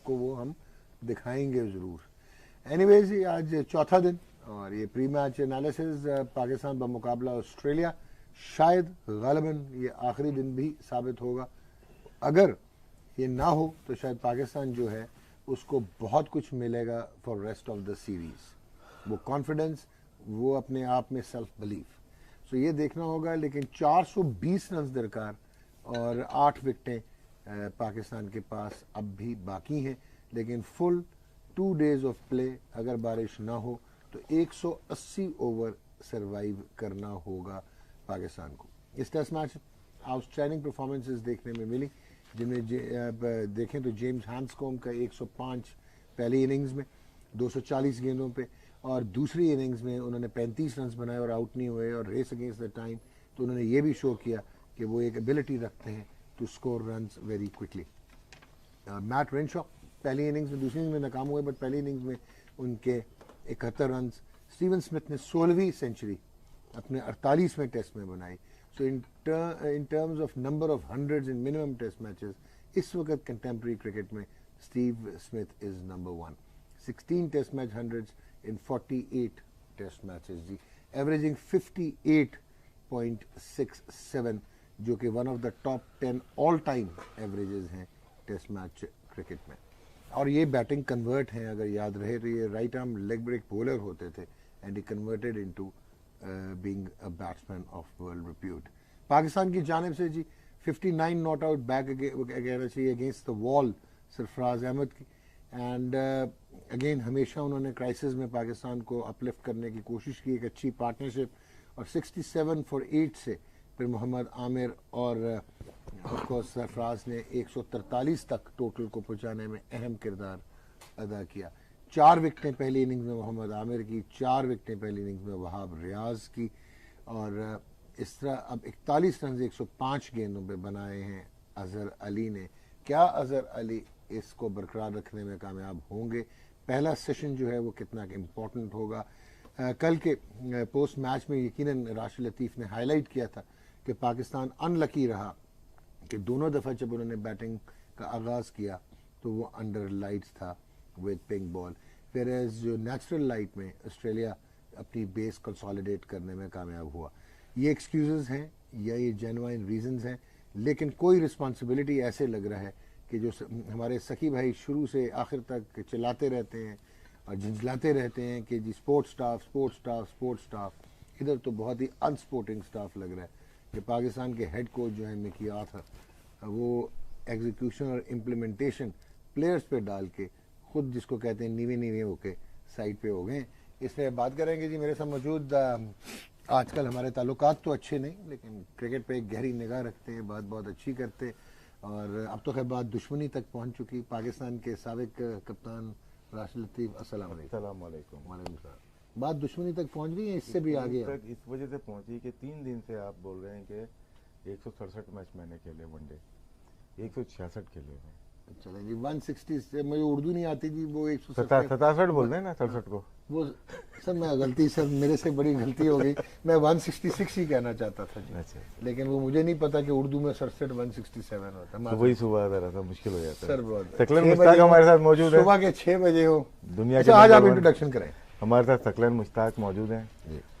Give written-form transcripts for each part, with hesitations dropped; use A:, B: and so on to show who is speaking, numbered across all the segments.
A: आपको वो हम दिखाएंगे ज़रूर। एनीवेज आज चौथा दिन और ये प्री मैच एनालिसिस पाकिस्तान बमुकाबला ऑस्ट्रेलिया, शायद गालिबन ये आखिरी दिन भी साबित होगा। अगर ये ना हो तो शायद पाकिस्तान जो है उसको बहुत कुछ मिलेगा for rest of the series, वो कॉन्फिडेंस, वो अपने आप में सेल्फ बिलीफ। सो ये देखना होगा। लेकिन 420 रन दरकार और 8 विकेटें पाकिस्तान के पास अब भी बाकी हैं। लेकिन फुल 2 डेज ऑफ प्ले, अगर बारिश ना हो तो 180 ओवर सरवाइव करना होगा पाकिस्तान को। इस टेस्ट मैच आउटस्टैंडिंग परफॉर्मेंसेस देखने में मिली, जिनमें देखें तो जेम्स हैंड्सकॉम्ब का 105 पहली इनिंग्स में 240 गेंदों पे, और दूसरी इनिंग्स में उन्होंने 35 रन बनाए और आउट नहीं हुए और रेस अगेंस्ट द टाइम। तो उन्होंने ये भी शो किया कि वो एक एबिलिटी रखते हैं to score runs very quickly. Matt Renshaw पहली इनिंग्स में, दूसरी इनिंग्स में नाकाम हुए, बट पहली इनिंग्स में उनके 71 रन। स्टीवन स्मिथ ने 16वीं सेंचुरी अपने 48वें टेस्ट में बनाई। So in terms of number of hundreds in minimum test matches इस वक्त कंटेम्प्रेरी क्रिकेट में Steve Smith is number 1। 16 test match hundreds in 48 test matches जी, एवरेजिंग 58.67, जो कि one of the top 10 all time averages हैं test match cricket में। और ये बैटिंग कन्वर्ट हैं, अगर याद रहे तो ये right arm leg break bowler होते थे and he converted into being a batsman of world repute. Pakistan की जानिब से जी 59 नॉट आउट बैक कहना चाहिए against the wall Sarfaraz Ahmed की। एंड अगेन हमेशा उन्होंने क्राइसिस में पाकिस्तान को अपलिफ्ट करने की कोशिश की, एक अच्छी पार्टनरशिप। और 67 फॉर 8 से फिर मोहम्मद आमिर और ऑफ कोर्स सरफराज ने 143 तक टोटल को पहुंचाने में अहम किरदार अदा किया। 4 विकेटें पहली इनिंग्स में मोहम्मद आमिर की, 4 विकेटें पहली इनिंग्स में वहाब रियाज की, और इस तरह अब 41 रन 105 गेंदों पे बनाए हैं अजहर अली ने। क्या अजहर अली इसको बरकरार रखने में कामयाब होंगे? पहला सेशन जो है वो कितना इम्पोर्टेंट होगा? कल के पोस्ट मैच में यकीनन राशिद लतीफ़ ने हाईलाइट किया था कि पाकिस्तान अनलकी रहा कि दोनों दफ़ा जब उन्होंने बैटिंग का आगाज़ किया तो वो अंडर लाइट्स था विद पिंक बॉल, फिर जो नेचुरल लाइट में ऑस्ट्रेलिया अपनी बेस कंसोलिडेट करने में कामयाब हुआ। ये एक्सक्यूज़ेस हैं या ये जेन्युइन रीजंस हैं, लेकिन कोई रिस्पॉन्सिबिलिटी ऐसे लग रहा है कि जो हमारे सखी भाई शुरू से आखिर तक चिल्लाते रहते हैं और झंझलाते रहते हैं कि जी sports staff, sports staff, sports staff, इधर तो बहुत ही अनस्पोर्टिंग स्टाफ लग रहा है कि पाकिस्तान के हेड कोच जो है मिकी आर्थर, वो एग्जीक्यूशन और इम्प्लीमेंटेशन प्लेयर्स पे डाल के खुद जिसको कहते हैं नीवे नीवे होके साइड पे हो गए। इसलिए बात करेंगे जी। मेरे साथ मौजूद आजकल हमारे ताल्लुकात तो अच्छे नहीं, लेकिन क्रिकेट पे एक गहरी निगाह रखते हैं, बात बहुत अच्छी करते हैं, और अब तो खैर बात दुश्मनी तक पहुंच चुकी। पाकिस्तान के साबिक कप्तान राशिद लतीफ़, अस्सलाम वालेकुम। वालेकुम सलाम। बात दुश्मनी तक पहुंच गई है, इससे भी आगे
B: तक इस वजह से पहुंची कि 3 दिन से आप बोल रहे हैं कि 167 मैच मैंने खेले वनडे, 166 खेले हैं।
A: चलें जी 160 से, मुझे उर्दू नहीं आती जी, वो
B: 167 बोल रहे हैं ना, 67 को
A: वो सर मैं गलती, सर मेरे से बड़ी गलती हो गई, मैं 166 ही कहना चाहता था जी।
B: अच्छा,
A: लेकिन वो मुझे नहीं पता कि उर्दू में 67 167 होता है।
B: वही सुबह जरा सा मुश्किल हो जाता है
A: सर बहुत
B: सकलन मुश्ताक हमारे साथ मौजूद है,
A: सुबह के 6 बजे हो
B: दुनिया के
A: आज आप इंट्रोडक्शन करें।
B: हमारे साथ सकलन मुश्ताक मौजूद हैं,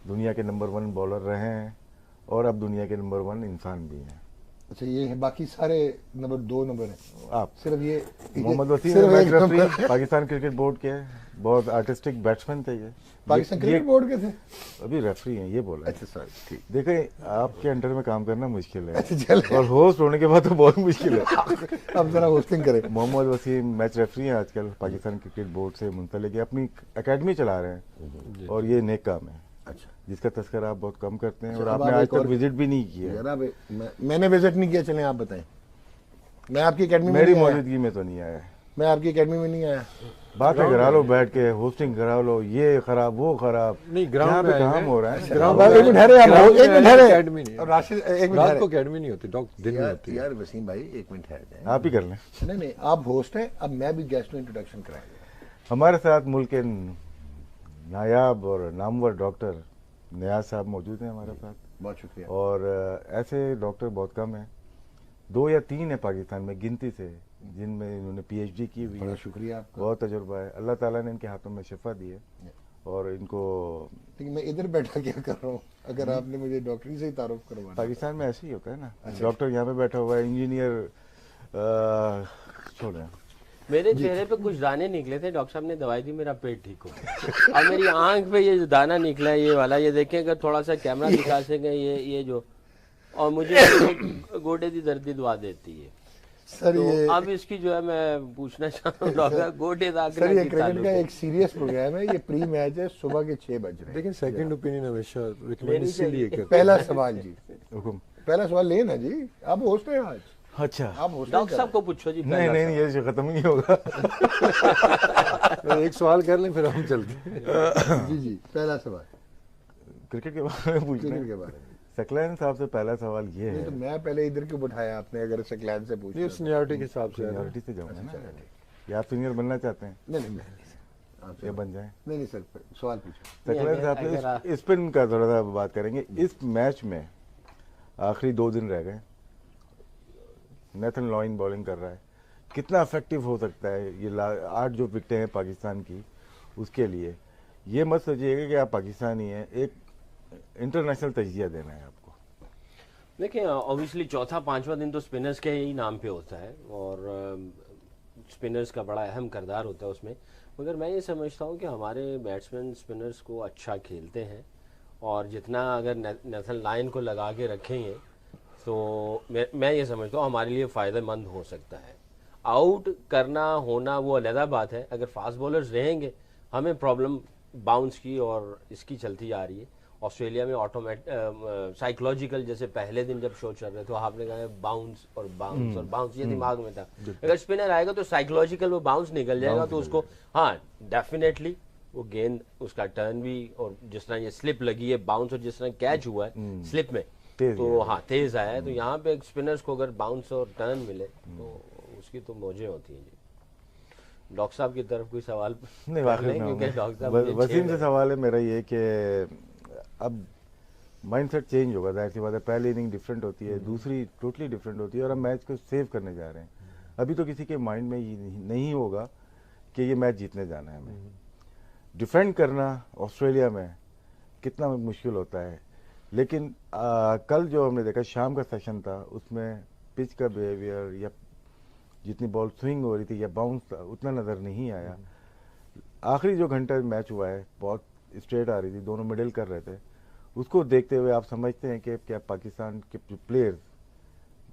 B: दुनिया के नंबर 1 बॉलर रहे हैं और अब दुनिया के नंबर 1 इंसान भी हैं।
A: अच्छा ये है, बाकी सारे नंबर 2 नंबर हैं,
B: आप
A: सिर्फ ये
B: Mohammad Wasim match referee Pakistan cricket board के, बहुत आर्टिस्टिक बैट्समैन थे ये।
A: पाकिस्तान क्रिकेट बोर्ड के थे,
B: अभी रेफरी हैं ये बोला।
A: अच्छा सॉरी, ठीक।
B: देखें आपके अंडर में काम करना मुश्किल है,
A: अच्छा,
B: और होस्ट होने के बाद तो बहुत मुश्किल है।
A: अब जरा होस्टिंग करें।
B: मोहम्मद वसीम मैच रेफरी हैं आजकल, पाकिस्तान क्रिकेट बोर्ड से मुंसलिक, अपनी एकेडमी चला रहे हैं और ये नेक काम है।
A: अच्छा,
B: जिसका तस्करा आप बहुत कम करते हैं,
A: अच्छा,
B: और
A: अब
B: आपने
A: आप
B: आज
A: एक
B: तक
A: और
B: विजिट भी नहीं किया।
A: जनाब मैंने विजिट नहीं किया, चलें आप बताएं। मैं आपकी एकेडमी में
B: मेरी
A: नहीं आया।
B: मौजूदगी में तो नहीं आया।
A: मैं आपकी एकेडमी में नहीं आया।
B: बातें करा लो बैठ के, होस्टिंग करा लो, ये खराब वो खराब,
C: नहीं ग्राउंड
B: पे काम हो रहा है।
A: एक मिनट ठहरे, एक मिनट ठहरे,
C: एकेडमी नहीं,
A: राशिद एक मिनट
C: रात को एकेडमी नहीं होती, दिन में होती है।
A: यार वसीम भाई एक मिनट ठहर जाए,
B: आप ही कर लें।
A: नहीं नहीं आप होस्ट हैं, अब मैं भी गेस्ट इंट्रोडक्शन कराएंगे।
B: हमारे साथ मुल्क के नायाब और नामवर डॉक्टर नियाज साहब मौजूद हैं हमारे साथ।
A: बहुत शुक्रिया।
B: और ऐसे डॉक्टर बहुत कम हैं, 2 या 3 है पाकिस्तान में गिनती से, जिनमें इन्होंने पीएचडी की हुई
A: बड़ा
B: है,
A: शुक्रिया आपका।
B: बहुत तजुर्बा है। अल्लाह ताला ने इनके हाथों में शिफा दी है और इनको
A: लेकिन मैं इधर बैठा क्या कर रहा हूँ, अगर आपने मुझे डॉक्टरी से ही तारुफ करवाना।
B: पाकिस्तान में ऐसे ही होता है ना, डॉक्टर यहाँ पे बैठा हुआ है, इंजीनियर छोड़ रहे हैं।
D: मेरे चेहरे पे कुछ दाने निकले थे, डॉक्टर साहब ने दवाई दी, मेरा पेट ठीक हो गया। और मेरी आंख पे ये जो दाना निकला है ये वाला, ये देखें अगर थोड़ा सा कैमरा दिखा सके, ये जो, और मुझे गोडे की दर्दी दवा देती है।
A: सर
D: तो
A: ये
D: अब इसकी जो है मैं पूछना चाहता हूँ डॉक्टर, गोडे
A: सर ये
D: दाग
A: क्रिकेट का एक सीरियस प्रोग्राम है, ये प्री मैच है, सुबह के 6 बज रहे हैं।
C: लेकिन सेकंड ओपिनियन हमेशा रिकमेंड इसलिए करते हैं।
A: पहला सवाल जी,
B: हुकुम।
A: पहला सवाल लेना जी, आप होस्ट हैं आज,
B: अच्छा,
A: आप होस्ट
D: डॉक्टर साहब को पूछो जी।
B: नहीं नहीं ये खत्म ही नहीं होगा।
C: तो एक सवाल कर लें फिर हम चलते हैं।
A: जी जी, पहला सवाल
B: क्रिकेट के बारे में पूछना
A: क्रिकेट के
B: है।
A: बारे में।
B: सकलैन साहब से पहला सवाल ये
A: नहीं
B: है,
A: तो मैं पहले इधर क्यों बैठाया आपने, अगर सकलैन से पूछ
C: ये सीनियरिटी के हिसाब से है ना।
B: सीनियरिटी से जाऊंगा ना।
A: चलो ठीक।
B: या आप सीनियर बनना चाहते हैं
A: नहीं नहीं नहीं आप
B: या बन जाएं?
A: नहीं सर, सवाल पूछो।
B: सकलैन साहब से स्पिन का थोड़ा सा बात करेंगे। इस मैच में आखिरी 2 दिन रह गए, नेथन लॉइन बॉलिंग कर रहा है, कितना इफेक्टिव हो सकता है ये 8 जो विकेटें हैं पाकिस्तान की, उसके लिए ये मत सोचिएगा कि आप पाकिस्तानी हैं, एक इंटरनेशनल तजिया देना है आपको।
D: देखिए ऑब्वियसली चौथा पांचवा दिन तो स्पिनर्स के ही नाम पे होता है और स्पिनर्स का बड़ा अहम किरदार होता है उसमें, मगर मैं ये समझता हूँ कि हमारे बैट्समैन स्पिनर्स को अच्छा खेलते हैं और जितना अगर नेथन लाइन को लगा के रखेंगे तो मैं ये समझता हूँ हमारे लिए फ़ायदेमंद हो सकता है। आउट करना होना वो अलग बात है, अगर फास्ट बॉलर्स रहेंगे हमें प्रॉब्लम बाउंस की और इसकी चलती जा रही है। ऑस्ट्रेलिया में साइकोलॉजिकल, जैसे पहले दिन जब शो चल रहे थे आपने कहा बाउंस और बाउंस और बाउंस, ये दिमाग में था। अगर स्पिनर आएगा तो साइकोलॉजिकल वो बाउंस निकल जाएगा, तो उसको हाँ डेफिनेटली वो गेंद उसका टर्न भी, और जिस तरह ये स्लिप लगी है बाउंस और जिस तरह कैच हुआ है स्लिप में तो हाँ तेज आया है, तो यहाँ पे स्पिनर्स को अगर बाउंस और टर्न मिले तो उसकी तो मौजें होती हैं जी। डॉक्टर साहब की तरफ कोई सवाल
B: नहीं, वाकई
D: क्योंकि डॉक्टर साहब
B: वसीम से सवाल है मेरा ये कि अब माइंडसेट चेंज होगा, जाहिर सी बात है। पहली इनिंग डिफरेंट होती है, दूसरी टोटली डिफरेंट होती है और हम मैच को सेव करने जा रहे हैं। अभी तो किसी के माइंड में ये नहीं होगा कि ये मैच जीतने जाना है हमें। डिफेंड करना ऑस्ट्रेलिया में कितना मुश्किल होता है, लेकिन कल जो हमने देखा शाम का सेशन था उसमें पिच का बिहेवियर या जितनी बॉल स्विंग हो रही थी या बाउंस था उतना नज़र नहीं आया। आखिरी जो घंटा मैच हुआ है बहुत स्ट्रेट आ रही थी, दोनों मिडिल कर रहे थे, उसको देखते हुए आप समझते हैं कि क्या पाकिस्तान के प्लेयर्स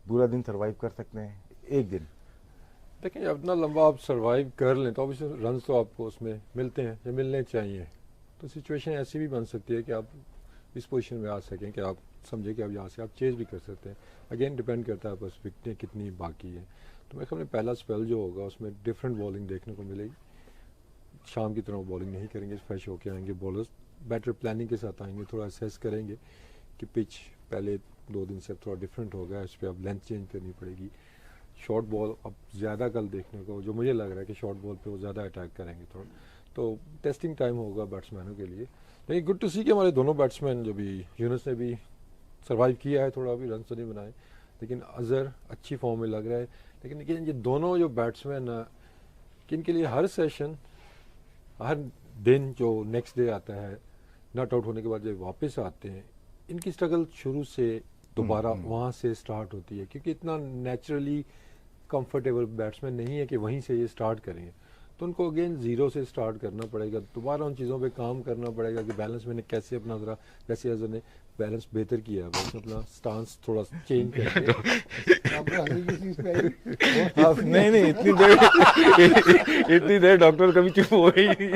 B: पूरा दिन सरवाइव कर सकते हैं एक दिन?
C: लेकिन अपना लंबा आप सरवाइव कर लें तो ऑब्वियसली रन तो आपको उसमें मिलते हैं जो मिलने चाहिए। तो सिचुएशन ऐसी भी बन सकती है कि आप इस पोजीशन में आ सकें कि आप समझे कि अब यहाँ से आप चेज भी कर सकते हैं। अगेन डिपेंड करता है बस विकेटें कितनी बाकी है। तो मेरे ख्याल में पहला स्पेल जो होगा उसमें डिफरेंट बॉलिंग देखने को मिलेगी। शाम की तरह बॉलिंग नहीं करेंगे, फ्रेश होके आएंगे बॉलर्स, बेटर प्लानिंग के साथ आएंगे, थोड़ा असेस करेंगे कि पिच पहले 2 दिन से थोड़ा डिफरेंट हो गया, इस पर अब लेंथ चेंज करनी पड़ेगी। शॉर्ट बॉल अब ज़्यादा कल देखने को जो मुझे लग रहा है कि शॉर्ट बॉल पे वो ज़्यादा अटैक करेंगे थोड़ा, तो टेस्टिंग टाइम होगा बैट्समैनों के लिए। लेकिन गुड टू सी कि हमारे दोनों बैट्समैन जो भी यूनुस ने भी सर्वाइव किया है, थोड़ा अभी रन तो नहीं बनाए, लेकिन अजहर अच्छी फॉर्म में लग रहा है। लेकिन ये दोनों जो बैट्समैन कि इनके लिए हर सेशन हर दिन जो नेक्स्ट डे आता है नॉट आउट होने के बाद जब वापस आते हैं, इनकी स्ट्रगल शुरू से दोबारा वहाँ से स्टार्ट होती है, क्योंकि इतना नेचुरली कंफर्टेबल बैट्समैन नहीं है कि वहीं से ये स्टार्ट करेंगे। तो उनको अगेन ज़ीरो से स्टार्ट करना पड़ेगा, दोबारा उन चीज़ों पे काम करना पड़ेगा कि बैलेंस मैंने कैसे अपना ज़रा, जैसे अजहर ने बैलेंस बेहतर किया है, बस अपना स्टांस थोड़ा चेंज करके
B: आप नहीं इतनी देर डॉक्टर कभी चुप हो ही नहीं।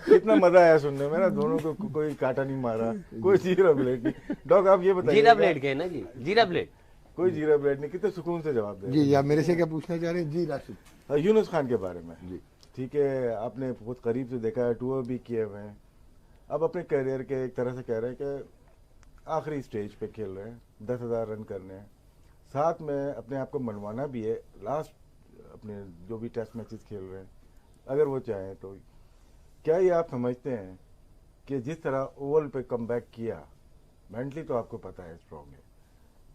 B: कितना मजा आया सुनने में ना, दोनों को कोई काटा नहीं मारा, कोई जीरा ब्लेड नहीं। डॉक आप ये बताइए,
D: जीरा ब्लेड के ना जी, जीरा ब्लेड,
B: कोई जीरा ब्लेड नहीं, कितने सुकून से जवाब दे।
A: जी या मेरे से क्या पूछना चाह रहे हैं जी? राशिद,
B: यूनुस खान के बारे में
A: जी
B: ठीक है, आपने बहुत करीब से देखा है, टूर भी किए हुए हैं, अब अपने करियर के एक तरह से कह रहे हैं कि आखिरी स्टेज पे खेल रहे हैं, 10,000 रन करने हैं, साथ में अपने आप को मनवाना भी है लास्ट अपने जो भी टेस्ट मैचेस खेल रहे हैं अगर वो चाहें तो। क्या ये आप समझते हैं कि जिस तरह ओवल पे कमबैक किया, मेंटली तो आपको पता है स्ट्रॉन्ग है,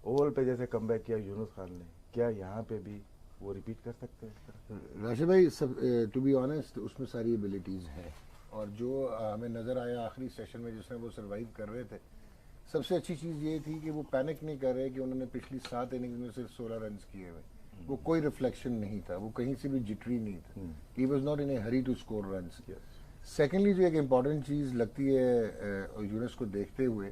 B: ओवल पे जैसे कमबैक किया यूनुस खान ने, क्या यहाँ पे भी वो रिपीट कर सकते हैं इस तरह?
A: राशिद भाई, सब टू बी ऑनेस्ट उसमें सारी एबिलिटीज़ हैं, और जो हमें नज़र आया आखिरी सेशन में जिसमें वो सरवाइव कर रहे थे, सबसे अच्छी चीज़ ये थी कि वो पैनिक नहीं कर रहे कि उन्होंने पिछली 7 इनिंग्स में सिर्फ 16 रन किए हुए, वो कोई रिफ्लेक्शन नहीं था, वो कहीं से भी जिटरी नहीं था, he was not in a hurry to score run. Secondly जो एक इम्पॉर्टेंट चीज़ लगती है यूनुस को देखते हुए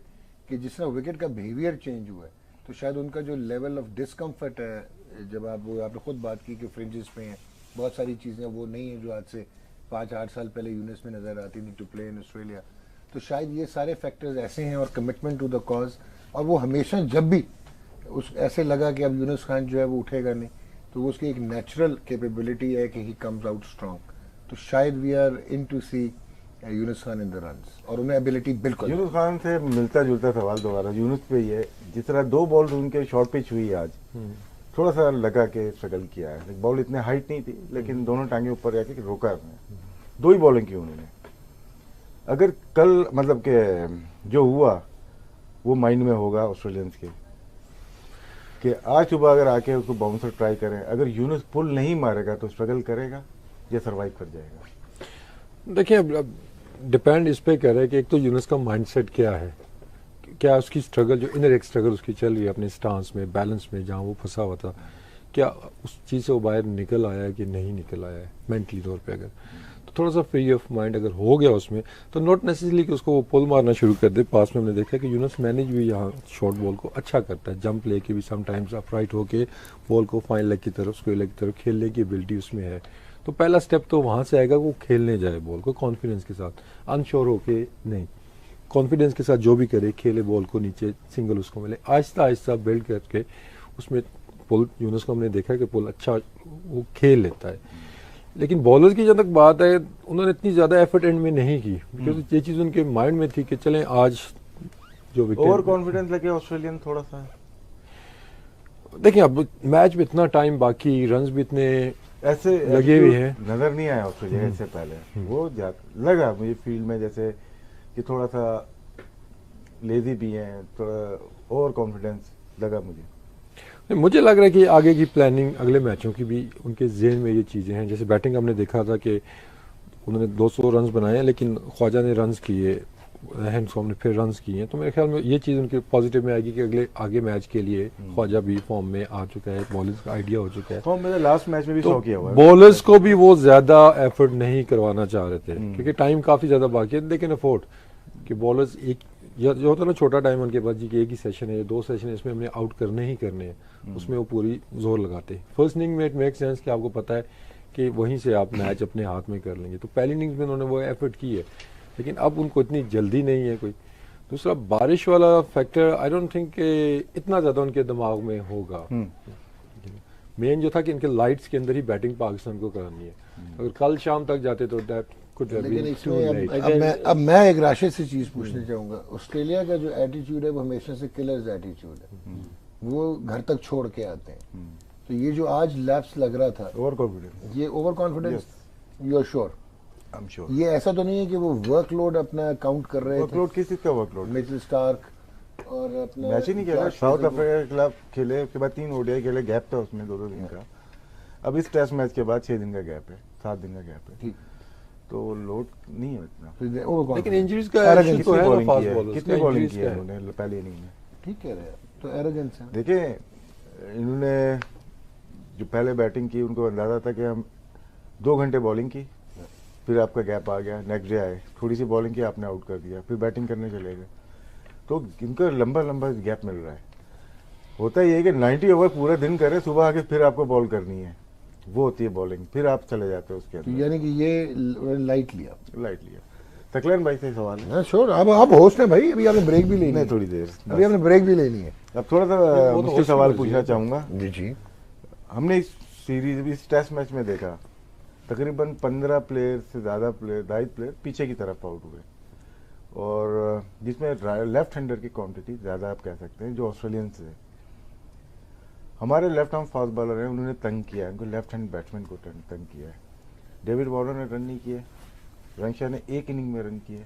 A: कि जिस तरह विकेट का बिहेवियर चेंज हुआ है, तो शायद उनका जो लेवल ऑफ डिस्कम्फर्ट है, जब आपने खुद बात की कि फ्रिंजेस पे हैं, बहुत सारी चीज़ें वो नहीं है जो आज से 5-8 साल पहले यूनुस में नज़र आती थी टू प्ले इन ऑस्ट्रेलिया। तो शायद ये सारे फैक्टर्स ऐसे हैं और कमिटमेंट टू द कॉज, और वो हमेशा जब भी उस ऐसे लगा कि अब यूनुस खान जो है वो उठेगा नहीं, तो वो उसकी एक नेचुरल कैपेबिलिटी है कि ही कम्स आउट स्ट्रॉन्ग। तो शायद we are in to see Younis Khan in the runs, और उन्हें एबिलिटी बिल्कुल।
B: यूनुस खान से मिलता जुलता सवाल दोबारा यूनुस पे ही है, जिस तरह 2 बॉल उनके शॉर्ट पिच हुई आज, थोड़ा सा लगा के स्ट्रगल किया है, बॉल इतने हाइट नहीं थी लेकिन दोनों टांगे ऊपर जाके रोका उसने, 2 ही बॉलिंग की उन्होंने। अगर कल मतलब के जो हुआ वो माइंड में होगा ऑस्ट्रेलियंस के कि आज सुबह अगर आके उसको बाउंसर ट्राई करें, अगर यूनुस पुल नहीं मारेगा तो स्ट्रगल करेगा या सरवाइव कर जाएगा?
C: देखिए, अब डिपेंड इस पे कर रहा है कि एक तो यूनुस का माइंडसेट क्या है, क्या उसकी स्ट्रगल, जो इनर एक स्ट्रगल उसकी चल रही है अपने स्टांस में, बैलेंस में, जहाँ वो फंसा हुआ था, क्या उस चीज़ से वो बाहर निकल आया है कि नहीं निकल आया है मेंटली तौर पे। अगर तो थोड़ा सा फ्री ऑफ माइंड अगर हो गया उसमें, तो नॉट नेसेसरली कि उसको वो पुल मारना शुरू कर दे। पास में हमने देखा कि यूनुस मैनेज भी यहाँ शॉर्ट बॉल को अच्छा करता है, जंप लेके भी समटाइम्स अपराइट होके बॉल को फाइन लेग की तरफ, स्क्वेयर लेग की तरफ खेलने की एबिलिटी उसमें है। तो पहला स्टेप तो वहाँ से आएगा, वो खेलने जाए बॉल को कॉन्फिडेंस के साथ, अनश्योर होके नहीं, कॉन्फिडेंस के साथ जो भी करे, खेले बॉल को नीचे, सिंगल उसको मिले, आहिस्ता आहिस्ता बिल्ड करके उसमें पुल। यूनुस को हमने देखा कि पुल अच्छा वो खेल लेता है। लेकिन बॉलर्स की जब तक बात है, उन्होंने इतनी ज़्यादा एफर्ट एंड में नहीं की, बिकॉज ये चीज़ उनके माइंड में थी कि चलें आज जो विकेट।
B: ओवर कॉन्फिडेंस लगे ऑस्ट्रेलियन थोड़ा सा।
C: देखिए, अब मैच में इतना टाइम बाकी, रन्स भी इतने
B: ऐसे
C: लगे हुए हैं,
B: नजर नहीं आया ऑस्ट्रेलिया इससे पहले। वो लगा मुझे फील्ड में जैसे कि थोड़ा सा लेजी भी हैं, थोड़ा ओवर कॉन्फिडेंस लगा मुझे
C: लग रहा है कि आगे की प्लानिंग अगले मैचों की भी उनके जेहन में ये चीज़ें हैं। जैसे बैटिंग हमने देखा था कि उन्होंने 200 रन्स बनाए हैं, लेकिन ख्वाजा ने रन्स किए, हैंड्सकॉम ने फिर रन्स किए हैं। तो मेरे ख्याल में ये चीज़ उनके पॉजिटिव में आएगी कि आगे मैच के लिए ख्वाजा भी फॉर्म में आ चुका है, बॉलर्स का आइडिया हो चुका है।
B: फॉर्म में लास्ट मैच में भी 100 किया हुआ है।
C: बॉलर्स को भी वो ज़्यादा एफर्ट नहीं करवाना चाह रहे थे, क्योंकि टाइम काफ़ी ज़्यादा बाकी है। लेकिन अफोर्ड कि बॉलर्स एक जो होता है ना, छोटा टाइम उनके पास जी कि एक ही सेशन है, 2 सेशन है, इसमें हमने आउट करने ही करने हैं, उसमें वो पूरी जोर लगाते। फर्स्ट इनिंग में इट मेक सेंस कि आपको पता है कि वहीं से आप मैच अपने हाथ में कर लेंगे, तो पहली इनिंग्स में उन्होंने वो एफर्ट की है, लेकिन अब उनको इतनी जल्दी नहीं है कोई। दूसरा बारिश वाला फैक्टर, आई डोंट थिंक इतना ज़्यादा उनके दिमाग में होगा। मेन जो था कि इनके लाइट्स के अंदर ही बैटिंग पाकिस्तान को करानी है, अगर कल शाम तक जाते तो that could have been too late.
A: अब मैं एक राशिद से चीज़ पूछना चाहूँगा। ऑस्ट्रेलिया का जो एटीट्यूड है वो हमेशा से किलर्स एटीट्यूड है, वो घर तक छोड़ के आते हैं। तो ये जो आज लैप्स लग रहा था,
B: ओवर कॉन्फिडेंस,
A: ये over confidence, you are sure?
B: I am sure.
A: ये ऐसा तो नहीं है कि वो वर्कलोड अपना काउंट कर रहे थे?
B: वर्कलोड किस चीज का वर्कलोड?
A: मिचेल स्टार्क और अपना
B: मैच ही नहीं खेला, साउथ अफ्रीका के खिलाफ खेले, उसके बाद 3 ओडीआई खेले, गैप था उसमें 2-2 दिन का। अब इस टेस्ट मैच के बाद 6 दिन का गैप है, 7 दिन का गैप है,
A: ठीक,
B: तो लोड नहीं है इतना।
C: लेकिन इंजरीज का
B: कितनी
C: तो है ना
B: बॉलिंग
C: फास्ट
B: की है,
C: बॉलर्स,
B: कितनी बॉलिंग की है उन्होंने पहली इनिंग में?
A: ठीक कह रहे हैं, तो एरोगेंस है।
B: देखिए, इन्होंने जो पहले बैटिंग की, उनको अंदाजा था कि हम 2 घंटे बॉलिंग की, फिर आपका गैप आ गया, नेक्स्ट डे आए, थोड़ी सी बॉलिंग की, आपने आउट कर दिया, फिर बैटिंग करने चले गए, तो इनका लंबा लंबा गैप मिल रहा है। होता ये है कि 90 ओवर पूरा दिन करें, सुबह आके फिर आपको बॉल करनी है, वो होती है बॉलिंग, फिर आप चले जाते हो उसके
A: तो
B: अंदर।
A: यानी कि ये लाइट लिया।
B: तकलन भाई से सवाल है।
A: हाँ श्योर, अब होस्ट है भाई, अभी आपने ब्रेक भी लेनी
B: नहीं,
A: है,
B: थोड़ी देर
A: अभी आपने ब्रेक भी लेनी है।
B: अब थोड़ा सा
C: वो तो
B: मुश्किल
C: होस्ट
B: सवाल
C: की
B: पूछना
C: मर्जी है।
B: चाहूंगा।
A: जी जी,
B: हमने इस सीरीज, इस टेस्ट मैच में देखा तकरीबन 15 प्लेयर से ज़्यादा प्लेयर, 2.5 प्लेयर पीछे की तरफ आउट हुए, और जिसमें लेफ्ट हैंडर की क्वांटिटी ज़्यादा आप कह सकते हैं जो ऑस्ट्रेलियंस है। हमारे लेफ्ट आर्म फास्ट बॉलर हैं, उन्होंने तंग किया है, उनको लेफ्ट हैंड बैट्समैन को तंग किया है। डेविड वार्नर ने रन नहीं किए, रंगशाह ने 1 इनिंग में रन किए,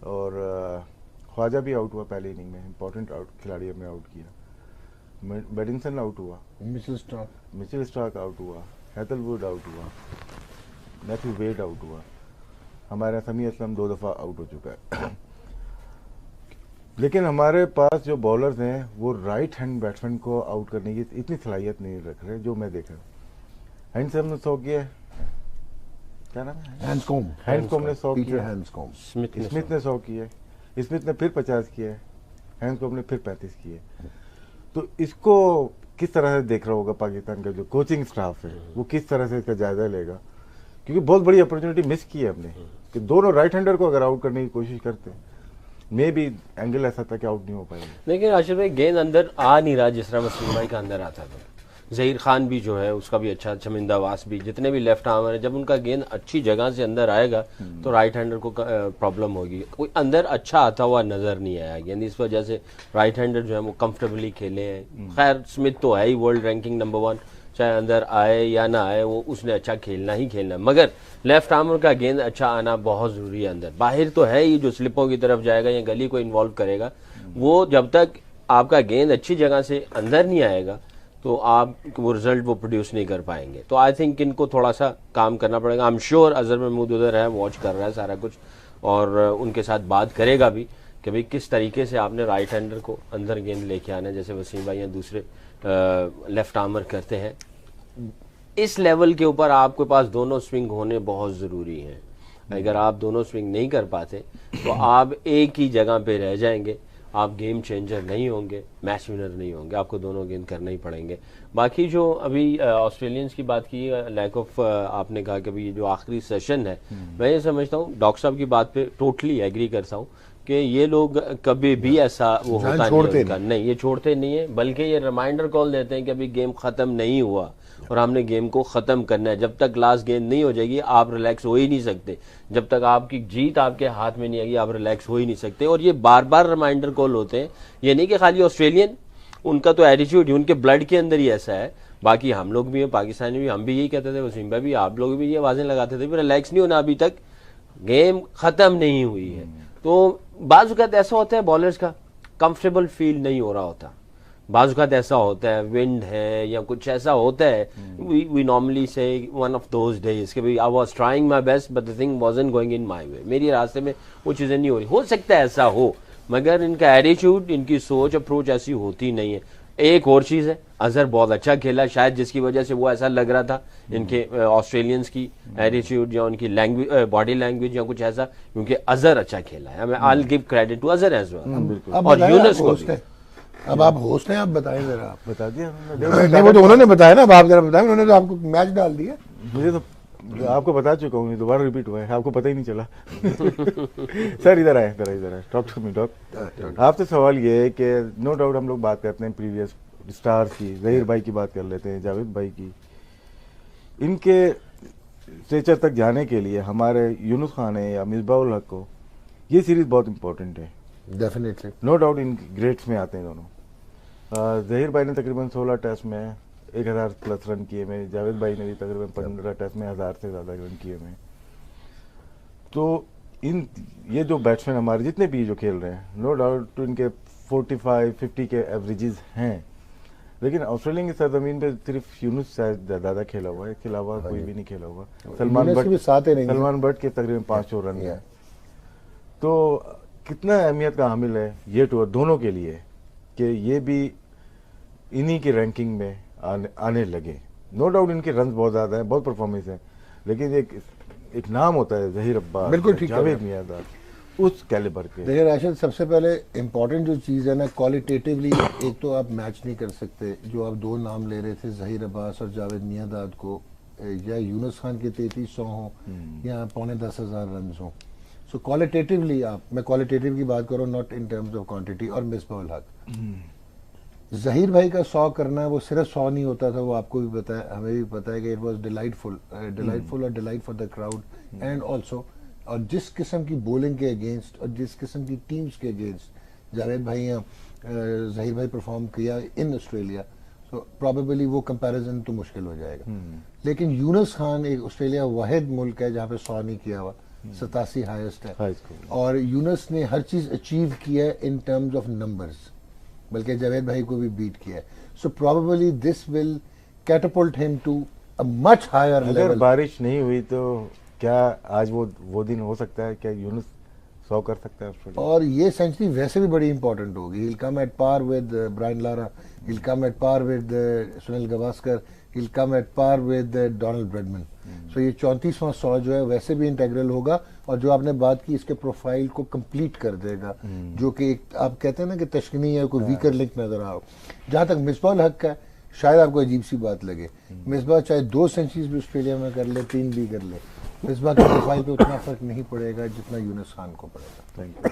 B: और ख्वाजा भी आउट हुआ पहले इनिंग में, इंपॉर्टेंट आउट खिलाड़ी हमने आउट किया। बेडिंगसन आउट हुआ,
A: मिचेल
B: स्टार्क आउट हुआ, हैथलवुड आउट हुआ, मैथ्यू वेड आउट हुआ, हमारा समी असलम 2 दफ़ा आउट हो चुका है। लेकिन हमारे पास जो बॉलर्स हैं वो राइट हैंड बैट्समैन को आउट करने की इतनी सलाहियत नहीं रख रहे जो मैं देख रहा हूँ। हैंडसम ने 100 किया, क्या नाम है, हैंड्सकॉम्ब ने 100 किया, स्मिथ ने 100 किए, स्मिथ ने फिर 50 किए, हैंड्सकॉम्ब ने फिर 35 किए। तो इसको किस तरह से देख रहा होगा पाकिस्तान का जो कोचिंग स्टाफ है, वो किस तरह से इसका जायजा लेगा, क्योंकि बहुत बड़ी अपॉर्चुनिटी मिस की है हमने कि दोनों राइट हैंडर को अगर आउट करने की कोशिश करते मे भी एंगल ऐसा था कि आउट नहीं हो पाएगा।
D: लेकिन आशिफ भाई गेंद अंदर आ नहीं रहा जिस तरह वसीम भाई का अंदर आता था। ज़हीर खान भी जो है उसका भी अच्छा, शमिंदा वास भी, जितने भी लेफ्ट आर्मर है, जब उनका गेंद अच्छी जगह से अंदर आएगा तो राइट हैंडर को प्रॉब्लम होगी। कोई अंदर अच्छा आता हुआ नजर नहीं आया गेंद, इस वजह से राइट हैंडर जो है वो कंफर्टेबली खेले हैं। खैर स्मिथ तो है ही वर्ल्ड रैंकिंग नंबर 1, चाहे अंदर आए या ना आए वो उसने अच्छा खेलना ही खेलना, मगर लेफ्ट आर्मर का गेंद अच्छा आना बहुत जरूरी है। अंदर बाहर तो है ही, जो स्लिपों की तरफ जाएगा या गली को इन्वॉल्व करेगा, वो जब तक आपका गेंद अच्छी जगह से अंदर नहीं आएगा तो आप वो रिजल्ट वो प्रोड्यूस नहीं कर पाएंगे। तो आई थिंक इनको थोड़ा सा काम करना पड़ेगा। I am sure Azhar Mahmood उधर है, वॉच कर रहा है सारा कुछ, और उनके साथ बात करेगा भी कि भाई किस तरीके से आपने राइट हैंडर को अंदर गेंद लेके आना है, जैसे वसीम भाई या दूसरे लेफ्ट आर्मर करते हैं। इस लेवल के ऊपर आपके पास दोनों स्विंग होने बहुत ज़रूरी हैं। अगर आप दोनों स्विंग नहीं कर पाते तो आप एक ही जगह पे रह जाएंगे, आप गेम चेंजर नहीं होंगे, मैच विनर नहीं होंगे, आपको दोनों गेंद करने ही पड़ेंगे। बाकी जो अभी ऑस्ट्रेलियंस की बात की, लैक ऑफ आपने कहा कि भाई जो आखिरी सेशन है, मैं ये समझता हूँ डॉक्टर साहब की बात पे टोटली एग्री करता हूँ कि ये लोग कभी भी ऐसा वो होता नहीं, ये छोड़ते नहीं है, बल्कि ये रिमाइंडर कॉल देते हैं कि अभी गेम खत्म नहीं हुआ और हमने गेम को खत्म करना है। जब तक लास्ट गेंद नहीं हो जाएगी आप रिलैक्स हो ही नहीं सकते, जब तक आपकी जीत आपके हाथ में नहीं आएगी आप रिलैक्स हो ही नहीं सकते। और ये बार बार रिमाइंडर कॉल होते हैं, ये नहीं कि खाली ऑस्ट्रेलियन, उनका तो एटीट्यूड ही उनके ब्लड के अंदर ही ऐसा है। बाकी हम लोग भी हैं, पाकिस्तानी भी, हम भी यही कहते थे, वसीम भाई भी, आप लोग भी ये आवाजें लगाते थे रिलैक्स नहीं होना, अभी तक गेम खत्म नहीं हुई है। तो बाज़ औक़ात ऐसा होता है बॉलर्स का कंफर्टेबल फील नहीं हो रहा होता, बाज़ औक़ात ऐसा होता है विंड है या कुछ ऐसा होता है, वी नॉर्मली से वन ऑफ दोज डेज कि भाई I was trying my best but the thing wasn't going in my way, मेरी रास्ते में वो चीज़ें नहीं हो रही। हो सकता है ऐसा हो, मगर इनका एटीट्यूड, इनकी सोच, अप्रोच ऐसी होती नहीं है। एक और चीज़ है, अजहर बहुत अच्छा खेला, शायद जिसकी वजह से वो ऐसा लग रहा था, इनके ऑस्ट्रेलियंस की एटीट्यूड या उनकी लैंग्वेज, बॉडी लैंग्वेज या कुछ ऐसा, क्योंकि अजहर अच्छा खेला है। I will give credit to Azhar as well, और यूनुस को भी।
A: अब आप होस्ट हैं, आप बताएं जरा। आप
B: बता दिया
A: नहीं, वो तो उन्होंने बताया ना, अब आप जरा बताएं, उन्होंने तो आपको मैच डाल दिया।
B: मुझे तो आपको बता चुका हूँ, दोबारा रिपीट हुआ है, आपको पता ही नहीं चला। सर इधर आए, इधर आए, टॉक टू मी डॉक। आपसे सवाल ये है कि नो डाउट हम लोग बात करते हैं प्रीवियस स्टार्स की, ज़हीर भाई की बात कर लेते हैं, जावेद भाई की, इनके स्टेचर तक जाने के लिए हमारे यूनुस खान है या मिसबाउल हक को ये सीरीज बहुत इंपॉर्टेंट है।
A: Definitely
B: no doubt in grades में आते हैं दोनों। ज़हीर भाई ने तकरीबन 16 टेस्ट में 1000 प्लस रन किए में, जावेद भाई ने भी तकरीबन 15 टेस्ट में 1000 से ज़्यादा रन किए में। तो इन ये जो बैट्समैन हमारे जितने भी जो खेल रहे हैं, नो डाउट इनके 45-50 के एवरेजेस हैं, लेकिन ऑस्ट्रेलिया की सरजमीन पे सिर्फ यूनुस शायद ज़्यादा खेला हुआ है, इसके अलावा कोई भी नहीं खेला हुआ। सलमान बट के तकरीबन 500 रन है। तो कितना अहमियत का हामिल है ये टूर दोनों के लिए कि ये भी इन्हीं की रैंकिंग में आने लगे। नो डाउट इनके रन बहुत ज़्यादा है, बहुत परफॉर्मेंस है, लेकिन एक नाम होता है ज़हीर अब्बास,
A: बिल्कुल ठीक,
B: जावेद मियांदाद, उस कैलिबर के।
A: देखिए राशिद, सबसे पहले इम्पोर्टेंट जो चीज़ है ना, क्वालिटेटिवली एक तो आप मैच नहीं कर सकते। जो आप दो नाम ले रहे थे, ज़हीर अब्बास और जावेद मियांदाद को, या यूनुस खान के 3300 हों या 9,10,000 रन हों, सो क्वालिटेटिवली मैं क्वालिटेटिव की बात करूँ, not in terms of quantity. और मिसबाउल हक, ज़हीर भाई का 100 करना, वो सिर्फ 100 नहीं होता था, वो आपको भी पता है, हमें भी पता है कि इट वाज डिलाइटफुल और delight for the crowd and also. और जिस किस्म की बॉलिंग के अगेंस्ट और जिस किस्म की टीम्स के अगेंस्ट जावेद भाई या ज़हीर भाई परफॉर्म किया इन ऑस्ट्रेलिया, तो प्रोबेबली वो कंपैरिजन तो मुश्किल हो जाएगा। लेकिन यूनुस खान एक ऑस्ट्रेलिया वाहिद मुल्क है जहाँ पे 100 नहीं किया हुआ, 87 हाईएस्ट है, और यूनुस ने हर चीज अचीव किया है इन टर्म्स ऑफ नंबर्स, बल्कि जावेद भाई को भी बीट किया है। So probably this will catapult him to a much higher
B: अगर
A: level.
B: बारिश नहीं हुई तो क्या आज वो दिन हो सकता है? क्या यूनुस 100 कर सकता है ऑस्ट्रेलिया?
A: और ये सेंचुरी वैसे भी बड़ी इंपॉर्टेंट होगी. He'll come at par with Brian Lara. He'll come at par with Sunil Gavaskar. He'll come at par with Donald Bradman. So ये 34वां 100 जो है वैसे भी इंटेग्रल होगा और जो आपने बात की इसके प्रोफाइल को कंप्लीट कर देगा, जो कि एक आप कहते हैं ना कि तश्कीनी है, कोई वीकर लिंक नजर आ रहा हो. जहां तक मिसबाह हक का है, शायद आपको अजीब सी बात लगे, मिसबाह चाहे 2 सेंचुरीज भी ऑस्ट्रेलिया में कर ले, 3 भी कर ले, मिसबाह के प्रोफाइल पे उतना फर्क नहीं पड़ेगा जितना यूनुस खान को पड़ेगा.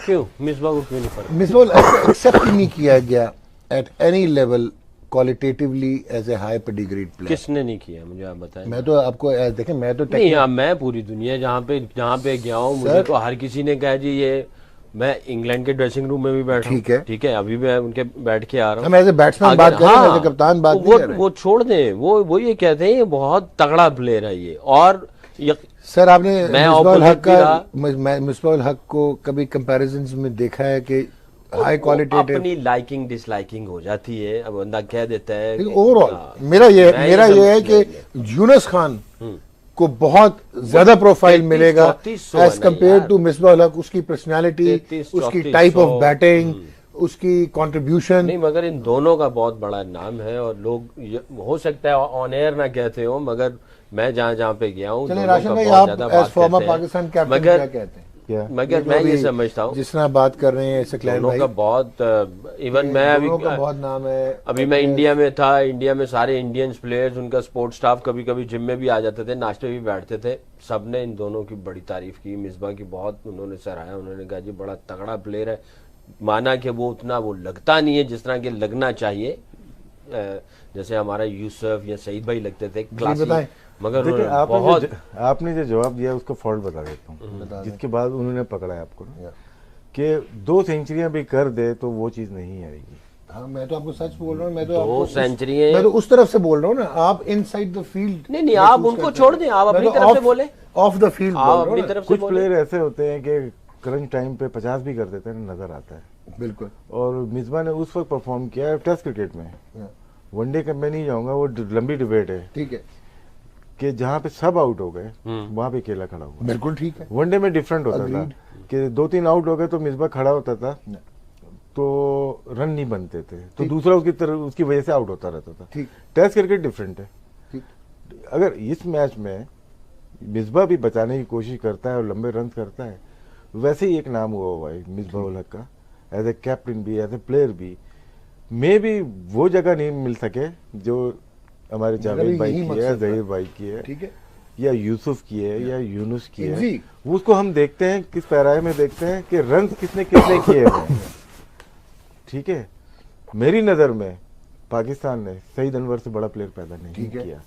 D: क्यों मिसबाह को क्यों नहीं फर्क?
A: मिसबाह एक्सेप्ट नहीं किया गया at any level qualitatively as a high pedigreed player.
D: किसने नहीं किया मुझे आप बताएं.
A: मैं तो आपको देखें, मैं तो
D: नहीं यार, मैं पूरी दुनिया जहाँ पे गया हूँ, मुझे तो हर किसी ने कहा जी ये, मैं इंग्लैंड के ड्रेसिंग रूम में भी बैठा हूँ, ठीक है, अभी मैं उनके बैठ के आ रहा हूँ.
A: हम एज ए बैट्समैन बात कर रहे हैं, एज ए कप्तान बात नहीं कर रहे.
D: वो छोड़ दें, वो ये कहते हैं ये बहुत तगड़ा प्लेयर है ये. और
A: सर आपने
D: मिसबाह
A: हक को कभी कंपैरिजंस में देखा है कि हाई क्वालिटेटिव?
D: अपनी लाइकिंग डिसलाइकिंग हो जाती है, अब बंदा कह देता है.
A: ओवरऑल मेरा ये है कि यूनुस खान को बहुत ज्यादा प्रोफाइल मिलेगा एज कंपेयर टू मिसबाह हक. उसकी पर्सनालिटी, उसकी टाइप ऑफ बैटिंग, उसकी कंट्रीब्यूशन.
D: नहीं, मगर इन दोनों का बहुत बड़ा नाम है और लोग हो सकता है ऑन एयर ना कहते हो, मगर मैं जहाँ पे गया हूँ,
A: राशिद भाई आप एज फॉर्मर पाकिस्तान कैप्टन क्या कहते हैं?
D: मगर मैं ये समझता हूँ
A: जिस तरह बात कर रहे हैं
D: दोनों का बहुत, इवन मैं अभी
A: बहुत नाम है.
D: अभी मैं इंडिया में था, इंडिया में सारे इंडियंस प्लेयर्स, उनका सपोर्ट स्टाफ कभी कभी जिम में भी आ जाते थे, नाश्ते भी बैठते थे, सबने इन दोनों की बड़ी तारीफ की. मिसबाह की बहुत उन्होंने सराहा, उन्होंने कहा जी बड़ा तगड़ा प्लेयर है. माना कि वो उतना वो लगता नहीं है जिस तरह के लगना चाहिए, जैसे हमारा यूसुफ या सईद भाई लगते थे क्लासी, मगर
B: आपने जो जवाब दिया उसको फॉल्ट बता देता हूँ, जिसके बाद उन्होंने पकड़ा है आपको ना कि 2 सेंचुरियां भी कर दे तो वो चीज नहीं आएगी.
A: हाँ, मैं तो आपको सच बोल रहा हूँ. मैं तो
D: 2 सेंचुरियां
A: मैं तो उस तरफ से बोल रहा हूँ ना, आप इनसाइड द फील्ड.
D: नहीं, आप उनको छोड़ दें, आप अपनी तरफ से बोले,
A: ऑफ द फील्ड
D: आप अपनी तरफ से.
B: कुछ प्लेयर ऐसे होते हैं कि करंट टाइम पे 50 भी कर देते हैं, नजर आता है.
A: बिल्कुल.
B: और मिसबाह ने उस वक्त परफॉर्म किया है टेस्ट क्रिकेट में. वनडे का मैं नहीं जाऊंगा, वो लंबी डिबेट है, ठीक है, कि जहाँ पे सब आउट हो गए वहां पे अकेला खड़ा हुआ.
A: बिल्कुल ठीक है.
B: वनडे में डिफरेंट होता था कि 2-3 आउट हो गए तो मिसबाह खड़ा होता था, तो रन नहीं बनते थे, तो दूसरा उसकी वजह से आउट होता रहता था. टेस्ट क्रिकेट डिफरेंट है. अगर इस मैच में मिसबाह भी बचाने की कोशिश करता है और लंबे रन करता है, वैसे ही एक नाम हुआ है मिसबाह हक का, एज ए कैप्टन भी, एज ए प्लेयर भी. मे भी वो जगह नहीं मिल सके जो हमारे जावेद भाई की है, जहीर भाई की है, ठीक है, या यूसुफ की है, या यूनुस की है. उसको हम देखते हैं किस पैराए में देखते हैं कि रन किसने किए हैं. ठीक है, मेरी नजर में पाकिस्तान ने सईद अनवर से बड़ा प्लेयर पैदा नहीं किया,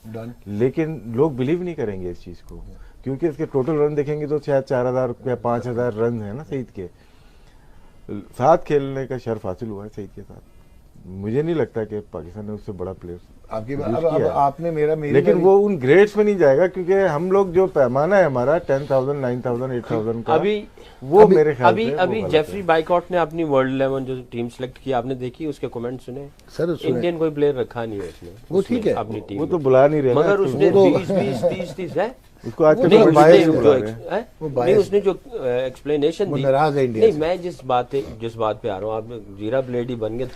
B: लेकिन लोग बिलीव नहीं करेंगे इस चीज को, क्योंकि इसके टोटल रन देखेंगे तो शायद 4000 या 5000 रन है ना सईद के साथ खेलने का शर्फ हासिल हुआ है सईद के साथ. मुझे नहीं लगता कि पाकिस्तान ने उससे बड़ा प्लेयर
A: आपने
B: लेकिन वो उन ग्रेड्स में नहीं जाएगा, क्योंकि हम लोग जो पैमाना है हमारा 10,000, 9,000, 8,000 का, मेरे ख्याल से
D: अभी जेफरी बाइकॉट ने अपनी वर्ल्ड 11 जो टीम सेलेक्ट की, आपने देखी, उसके कमेंट सुने?
A: सर
D: इंडियन कोई प्लेयर रखा नहीं है उसने,
A: वो ठीक है,
D: अपनी टीम
B: वो तो बुला नहीं रहे,
D: मगर उसने 20-20, 30 है
B: उसको आज
D: उसने जो एक्सप्लेनेशन दी, नहीं मैं जिस बात पे आ रहा हूँ, आप जीरा ब्लेड ही बन गए,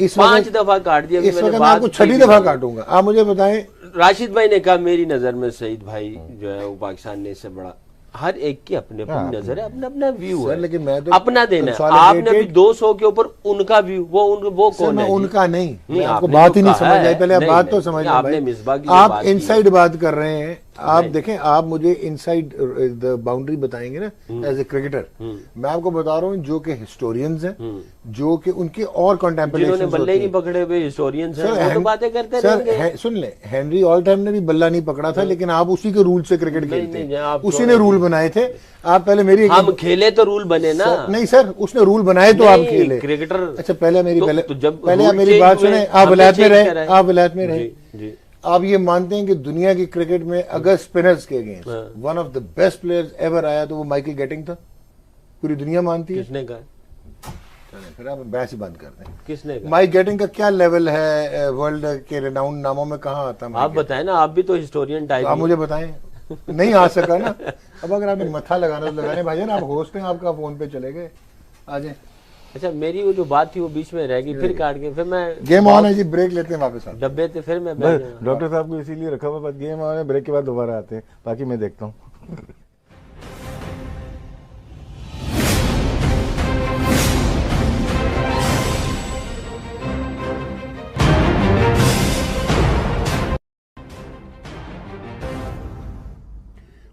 D: 5 दफा काट दिया.
A: मैंने बात 6वीं दफा काटूंगा. आप मुझे बताएं,
D: राशिद भाई ने कहा मेरी नजर में सईद भाई जो है वो पाकिस्तान ने इससे बड़ा, हर एक की अपनी अपनी नजर है, अपना अपना व्यू है,
A: लेकिन मैं तो
D: अपना देना है. आपने भी 200 के ऊपर उनका व्यू, वो कौन है?
A: उनका नहीं, आपको बात ही नहीं समझ आई. पहले आप बात तो समझ लें. आप इनसाइड बात कर रहे हैं. आप देखें, आप मुझे इनसाइड द बाउंड्री बताएंगे ना एज ए क्रिकेटर. मैं आपको बता रहा हूँ जो कि हिस्टोरियंस हैं, जो कि उनके और कंटेम्परेशन
D: बल्ले ही नहीं पकड़े हुए हिस्टोरियंस हैं, वो तो बातें करते रहेंगे.
A: सुन ले, हेनरी ऑल टाइम ने भी बल्ला नहीं पकड़ा था, लेकिन आप उसी के रूल से क्रिकेट खेलते हैं. उसी ने रूल बनाए थे. आप पहले मेरी,
D: हम खेले तो रूल बने ना.
A: नहीं सर, उसने रूल बनाए तो आप खेले
D: क्रिकेटर.
A: अच्छा पहले मेरी बात सुने. आप विलायत में रहे. आप ये मानते हैं कि दुनिया की क्रिकेट में अगर स्पिनर्स के against one of the best players ever आया तो वो माइकल गेटिंग था? पूरी दुनिया मानती है.
D: किसने कहा?
A: चलें फिर आप बहस ही बंद कर दें।
D: किसने कहा?
A: माइक गेटिंग का क्या लेवल है वर्ल्ड के रिनाउंड नामों में, कहाँ आता है
D: आप बताएं ना, आप भी तो हिस्टोरियन टाइप।
A: आप मुझे बताएं। नहीं आ सका ना। अब अगर आपने मत्था लगाना तो लगाने भाईजान, आप होस्ट हैं, आपका फोन पे चले गए, आ जाए।
D: अच्छा, मेरी वो जो बात थी वो बीच में रह गई, फिर काट के फिर मैं
A: गेम ऑन है जी, ब्रेक लेते हैं, वापस आते
D: डब्बे थे, फिर मैं
B: बस डॉक्टर साहब को इसीलिए रखा हुआ, बस गेम आने ब्रेक के बाद दोबारा आते हैं, बाकी मैं देखता हूँ।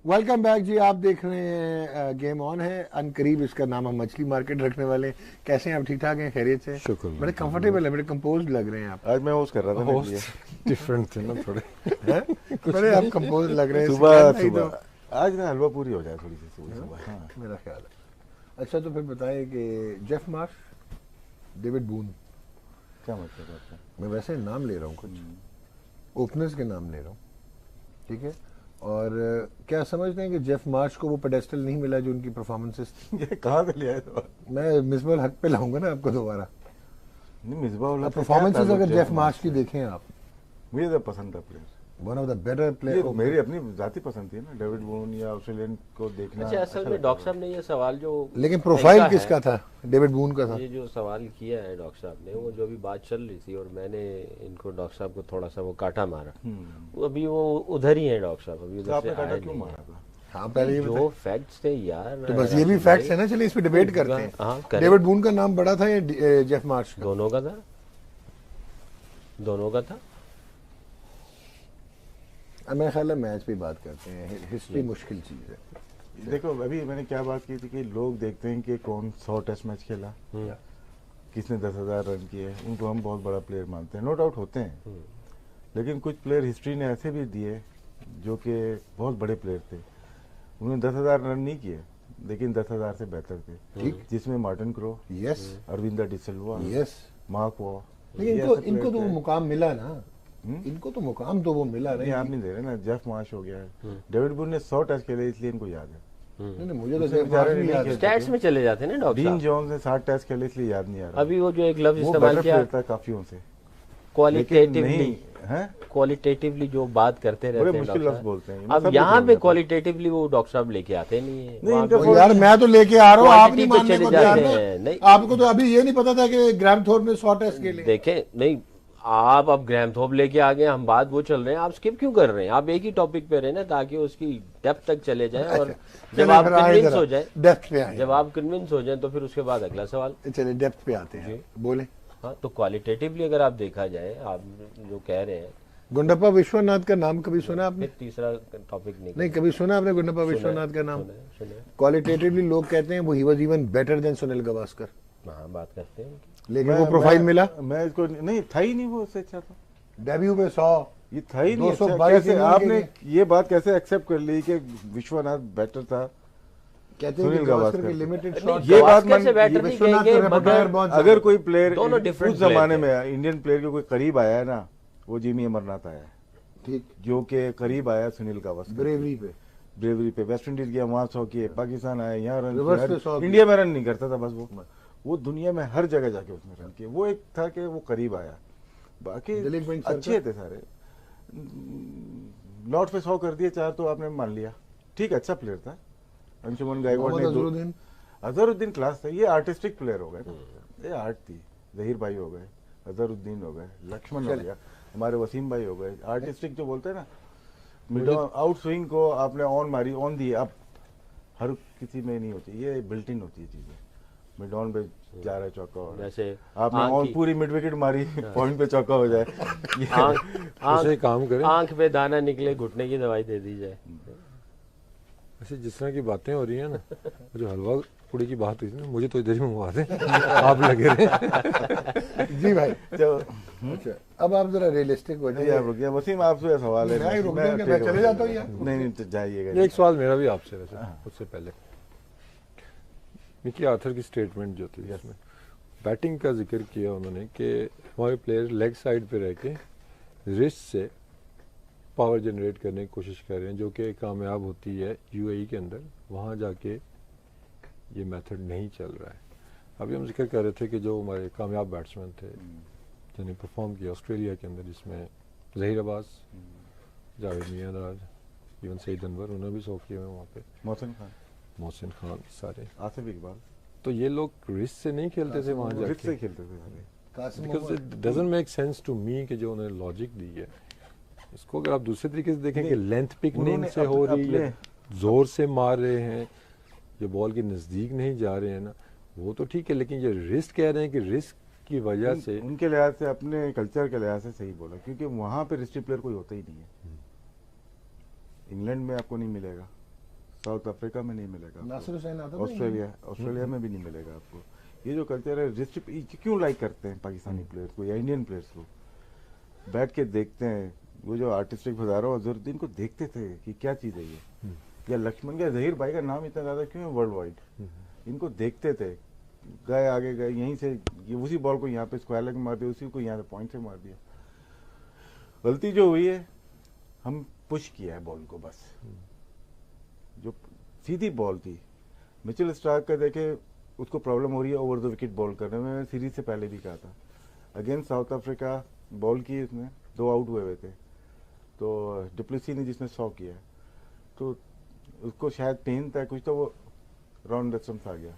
A: वेलकम बैक जी। आप देख रहे हैं गेम ऑन है, अनकरीब इसका नाम हम मछली मार्केट रखने वाले हैं। कैसे हैं आप? ठीक ठाक हैं? खैरियत से?
C: शुक्र।
A: बड़े कंफर्टेबल है, बड़े कंपोज लग रहे हैं आप।
B: आज मैं होस्ट कर रहा था मेरे लिए।
C: डिफरेंट थे ना थोड़े।
A: बड़े आप कंपोज लग रहे हैं।
B: सुबह
A: नहीं तो
B: सुबह आज ना हलवा पूरी हो जाए थोड़ी सी सुबह सुबह। हाँ
A: मेरा ख्याल है। अच्छा तो फिर बताइए कि जेफ मार्श, डेविड बून,
B: क्या मतलब है आपका?
A: मैं वैसे नाम ले रहा हूँ, कुछ ओपनर्स के नाम ले रहा हूँ, ठीक है। और क्या समझते हैं कि जेफ मार्श को वो पेडेस्टल नहीं मिला जो उनकी परफॉर्मेंसेस थी?
B: ये कहाँ से लिया है तो?
A: मैं मिसबाह हक पे लाऊंगा ना आपको दोबारा।
B: नहीं मिसबाह वाला
A: परफॉर्मेंसेस अगर जेफ मार्श की देखें आप,
B: मुझे तो पसंद था player,
A: one of the better
B: ये
A: प्लेयर।
B: मेरी अपनी जाति पसंद थी ना, डेविड वॉर्न या ऑस्ट्रेलियन को देखना।
D: अच्छा, असल में डॉक्टर साहब ने ये सवाल जो
A: लेकिन प्रोफाइल
D: फेंका
A: किसका था? डेविड बून का था।
D: ये जो सवाल किया है डॉक्टर साहब ने, वो जो अभी बात चल रही थी और मैंने इनको डॉक्टर साहब को थोड़ा सा वो काटा मारा, वो अभी वो उधर ही है डॉक्टर साहब, अभी
B: तो
D: उधर
B: आपने
D: से
B: काटा
D: आए
B: क्यों
D: नहीं
B: मारा
D: हैं।
B: था?
A: हाँ पहले ये
D: जो फैक्ट्स थे यार,
A: तो बस ये भी
D: राशिद
A: फैक्ट्स
D: भाई,
A: है ना, चलिए इस पे डिबेट करते
D: हाँ,
A: हैं।
D: करें।
A: डेविड बून का नाम बड़ा था या जेफ मार्श का?
D: दोनों का था, दोनों का था।
A: अब मेरे ख्याल है मैच पे बात करते हैं, हिस्ट्री मुश्किल चीज है।
B: देखो अभी मैंने क्या बात की थी कि लोग देखते हैं कि कौन 100 टेस्ट मैच खेला, किसने 10,000 रन किए, उनको हम बहुत बड़ा प्लेयर मानते हैं, नो डाउट होते हैं। लेकिन कुछ प्लेयर हिस्ट्री ने ऐसे भी दिए जो कि बहुत बड़े प्लेयर थे, उन्होंने 10,000 रन नहीं किए लेकिन 10,000 से बेहतर थे।
A: ठीक।
B: जिसमें Martin Crowe,
A: yes
B: Aravinda de Silva,
A: yes.
B: Mark Waugh,
A: लेकिन
B: ये
A: इनको
B: ऐसे
A: इनको तो
B: player
A: वो
B: थे।
A: मुकाम मिला ना, इनको तो मुकाम तो वो मिला
B: नहीं आप
A: नहीं।
B: नहीं दे रहे ना, जेफ मार्श हो गया है, डेविड बून ने 100 टेस्ट खेले इसलिए इनको याद है।
A: नहीं, मुझे तो
B: उसने
A: जेफ
B: बेचारे
A: मार्श
B: ने
A: भी
B: नहीं
A: याद है।
B: खेला।
D: स्टैट्स में चले जाते हैं ना डॉक्टर
B: डीन
D: साहब।
B: जॉन्स ने 60 टेस्ट खेले इसलिए याद नहीं आ रहा।
D: अभी वो जो एक लफ्ज
B: वो
D: इस्तेमाल
B: better
D: किया
B: player था काफियों से, लेकिन
D: क्वालिटेटिवली,
B: नहीं है,
D: क्वालिटेटिवली जो बात करते रहते
B: बड़े
D: हैं
B: मुश्किल
D: डॉक्टर
B: लफ्ज बोलते हैं।
D: साहब।
B: मैं
D: अब
B: सब
D: यहाँ
B: बोलूंगा
D: पे
B: तो।
D: क्वालिटेटिवली वो डॉक्टर साहब लेके आते नहीं है।
B: नहीं,
D: वहाँ
B: इनका
D: पे
A: तो यार मैं तो लेके आ रहा हूँ, आप नहीं
D: क्वांटिटी पे
A: मानने
D: चले
A: को
D: जाते
A: तैयार
D: हैं।
A: ना।
D: नहीं।
A: आपको तो अभी ये नहीं पता था कि ग्राहम थोर्प ने 100 टेस्ट खेले।
D: देखें, नहीं आप अब ग्रैम थोप लेके आ गए, हम बात वो चल रहे हैं, आप स्किप क्यों कर रहे हैं? आप एक ही टॉपिक पे रहे ना, ताकि उसकी डेप्थ तक चले जाए और जब आप कन्विंस हो जाए,
A: डेप्थ पे आए,
D: जब आप कन्विंस हो जाए तो फिर उसके बाद अगला सवाल।
A: चलिए डेप्थ पे आते हैं, बोले।
D: हाँ, तो क्वालिटेटिवली अगर आप देखा जाए, आप जो कह रहे हैं,
A: गुंडप्पा विश्वनाथ का नाम कभी सुना आपने?
D: फिर तीसरा टॉपिक
A: नहीं, कभी सुना आपने गुंडप्पा विश्वनाथ का नाम? क्वालिटेटिवली लोग कहते हैं वो he was even better than Sunil Gavaskar,
D: हाँ बात करते हैं।
A: लेकिन वो प्रोफाइल मिला,
B: मैं इसको नहीं था ही नहीं, वो उससे अच्छा था,
A: डेब्यू पे 100,
B: ये था ही नहीं अच्छा।
A: 222
B: कैसे आपने ये बात कैसे एक्सेप्ट कर ली कि विश्वनाथ बेटर था?
A: कहते हैं कि
B: सुनील
A: गावस्कर
B: गावस्कर
A: के लिमिटेड
D: नहीं,
A: शॉट।
B: ये बात
D: गावस्कर
B: मान-
D: से बेटर नहीं
A: विश्वनाथ
D: कहेंगे,
A: का repertoire
D: मगर
A: बहुत
B: अगर
A: ज्यादा
B: कोई प्लेयर
D: दोनों
B: उस
D: different
B: जमाने
D: player
B: में इंडियन प्लेयर के कोई करीब आया है ना, वो जिमी अमरनाथ आया है,
A: ठीक,
B: जो कि करीब आया सुनील गावस्कर
A: ब्रेवरी पे,
B: ब्रेवरी पे। वेस्ट इंडीज गया, वहां 100 किए, पाकिस्तान आया, यहाँ रन
A: रिवर्स
B: किए,
A: पे 100 किए।
B: इंडिया में रन नहीं करता था बस वो दुनिया में हर जगह जाके उसने रन किए। वो एक था कि वो करीब आया, बाकी
A: दिलीप वेंकसरकर।
B: अच्छे थे सारे। लॉर्ड पे 100 कर दिए 4 तो आपने मान लिया, ठीक, अच्छा प्लेयर था। अंशुमन गायकवाड़
A: मोहम्मद
B: ने
A: अजहरुद्दीन,
B: अजहरुद्दीन क्लास था, ये आर्टिस्टिक प्लेयर हो गए ना, ये आर्ट थी। जहीर भाई हो गए, अजहरुद्दीन हो गए, लक्ष्मण हो गया, हमारे वसीम भाई हो गए। आर्टिस्टिक जो बोलते हैं ना, मिड आउट स्विंग को आपने ऑन मारी, ऑन दी, अब हर किसी में नहीं होती, ये बिल्ट इन होती है चीजें। मिड ऑन पे जा रहा है चौका हो रहा है,
D: जैसे
B: आपने ऑन पूरी मिड विकेट मारी, पॉइंट पे चौका हो जाए।
C: उसे काम करें।
D: आंख पे दाना निकले, घुटने की दवाई दे दी जाए।
C: ऐसे जिस तरह की बातें हो रही हैं ना, जो हलवा पूड़ी की बात हुई थी ना, मुझे तो इधर ही मंगवा दें। आप लगे रहे।
A: जी भाई।
B: तो
A: अच्छा, अब आप जरा रियलिस्टिक हो
B: नहीं,
A: जाइए।
B: आप रुकिए, वसीम आपसे सवाल है।
A: मैं रुक दूंगा, मैं चले जाता हूँ यार।
B: नहीं नहीं, तो जाइएगा।
C: ये एक सवाल मेरा भी आपसे, वैसे उससे पहले मिकी आर्थर की स्टेटमेंट जो थी, इसमें बैटिंग का जिक्र किया उन्होंने कि हमारे प्लेयर लेग साइड पे रह के रिस्ट से पावर जनरेट करने की कोशिश कर रहे हैं, जो कि कामयाब होती है यूएई के अंदर। वहाँ जाके ये मेथड नहीं चल रहा है। अभी हम जिक्र कर रहे थे कि जो हमारे कामयाब बैट्समैन थे जिन्हें परफॉर्म किया ऑस्ट्रेलिया के अंदर, जिसमें जहीर अब्बास, जावेद मियांदाद, इवन सईद अनवर, उन्होंने भी शो किए हुए वहाँ पे, मोहसिन खान, सारे
B: आसिफ इकबाल,
C: तो ये लोग रिस्क से नहीं खेलते थे वहाँ
B: रिस्क से
C: जाके,
B: खेलते थे सारे।
A: Qasim
C: because
A: Mohammad,
C: it doesn't make sense to me कि जो उन्होंने लॉजिक दी है, इसको अगर आप दूसरे तरीके से देखें कि लेंथ पिकनिंग
B: उन्होंने
C: से हो रही है,
B: अपने-
C: जोर से मार रहे हैं, ये बॉल के नज़दीक नहीं जा रहे हैं ना, वो तो ठीक है, लेकिन ये रिस्क कह रहे हैं कि रिस्क की वजह से
B: उनके लिहाज से, अपने कल्चर के लिहाज से सही बोला, क्योंकि वहां पे रिस्ट्री प्लेयर कोई होता ही नहीं है। इंग्लैंड में आपको नहीं मिलेगा, साउथ अफ्रीका में नहीं मिलेगा आपको,
A: नासिर हुसैन आता था
B: ऑस्ट्रेलिया में भी नहीं मिलेगा आपको। ये जो कल्चर है, रिस्ट्री क्यों लाइक करते हैं पाकिस्तानी प्लेयर्स को या इंडियन प्लेयर्स को, बैठ के देखते हैं, वो जो आर्टिस्टिक फजारा और अजहरुद्दीन को देखते थे कि क्या चीज़ है ये, या लक्ष्मण या जहीर भाई का नाम इतना ज़्यादा क्यों है वर्ल्ड वाइड, इनको देखते थे, गए आगे गए, यहीं से ये उसी बॉल को यहाँ पे स्क्वायर लेग मार दिया, उसी को यहाँ पे पॉइंट से मार दिया। गलती जो हुई है, हम पुश किया है बॉल को, बस जो सीधी बॉल थी, मिचेल स्टार्क का देखे उसको प्रॉब्लम हो रही है ओवर द विकेट बॉल करने में, मैंने सीरीज से पहले भी कहा था। अगेंस्ट साउथ अफ्रीका बॉल की, उसने 2 आउट हुए थे, तो डुप्लेसी ने जिसने 100 किया, तो उसको शायद पेन था कुछ, तो वो राउंड स्टंप्स आ गया।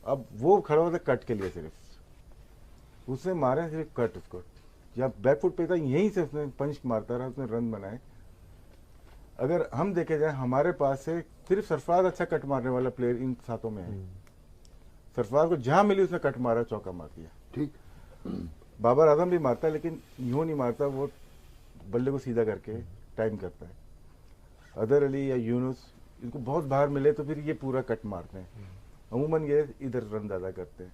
B: अब वो खड़ा हुआ था कट के लिए, सिर्फ उसने मारे सिर्फ कट, उसको जब बैकफुट पे था यहीं से उसने पंच मारता रहा, उसने रन बनाए। अगर हम देखे जाए, हमारे पास से सिर्फ सरफराज अच्छा कट मारने वाला प्लेयर इन सातों में है। सरफराज को जहां मिली उसने कट मारा, चौका मार दिया।
A: ठीक,
B: बाबर आजम भी मारता है, लेकिन यूं नहीं मारता, वो बल्ले को सीधा करके टाइम करता है। अदर अली या यूनुस, इनको बहुत बाहर मिले तो फिर ये पूरा कट मारते हैं, अमूमन ये इधर रन ज्यादा करते हैं।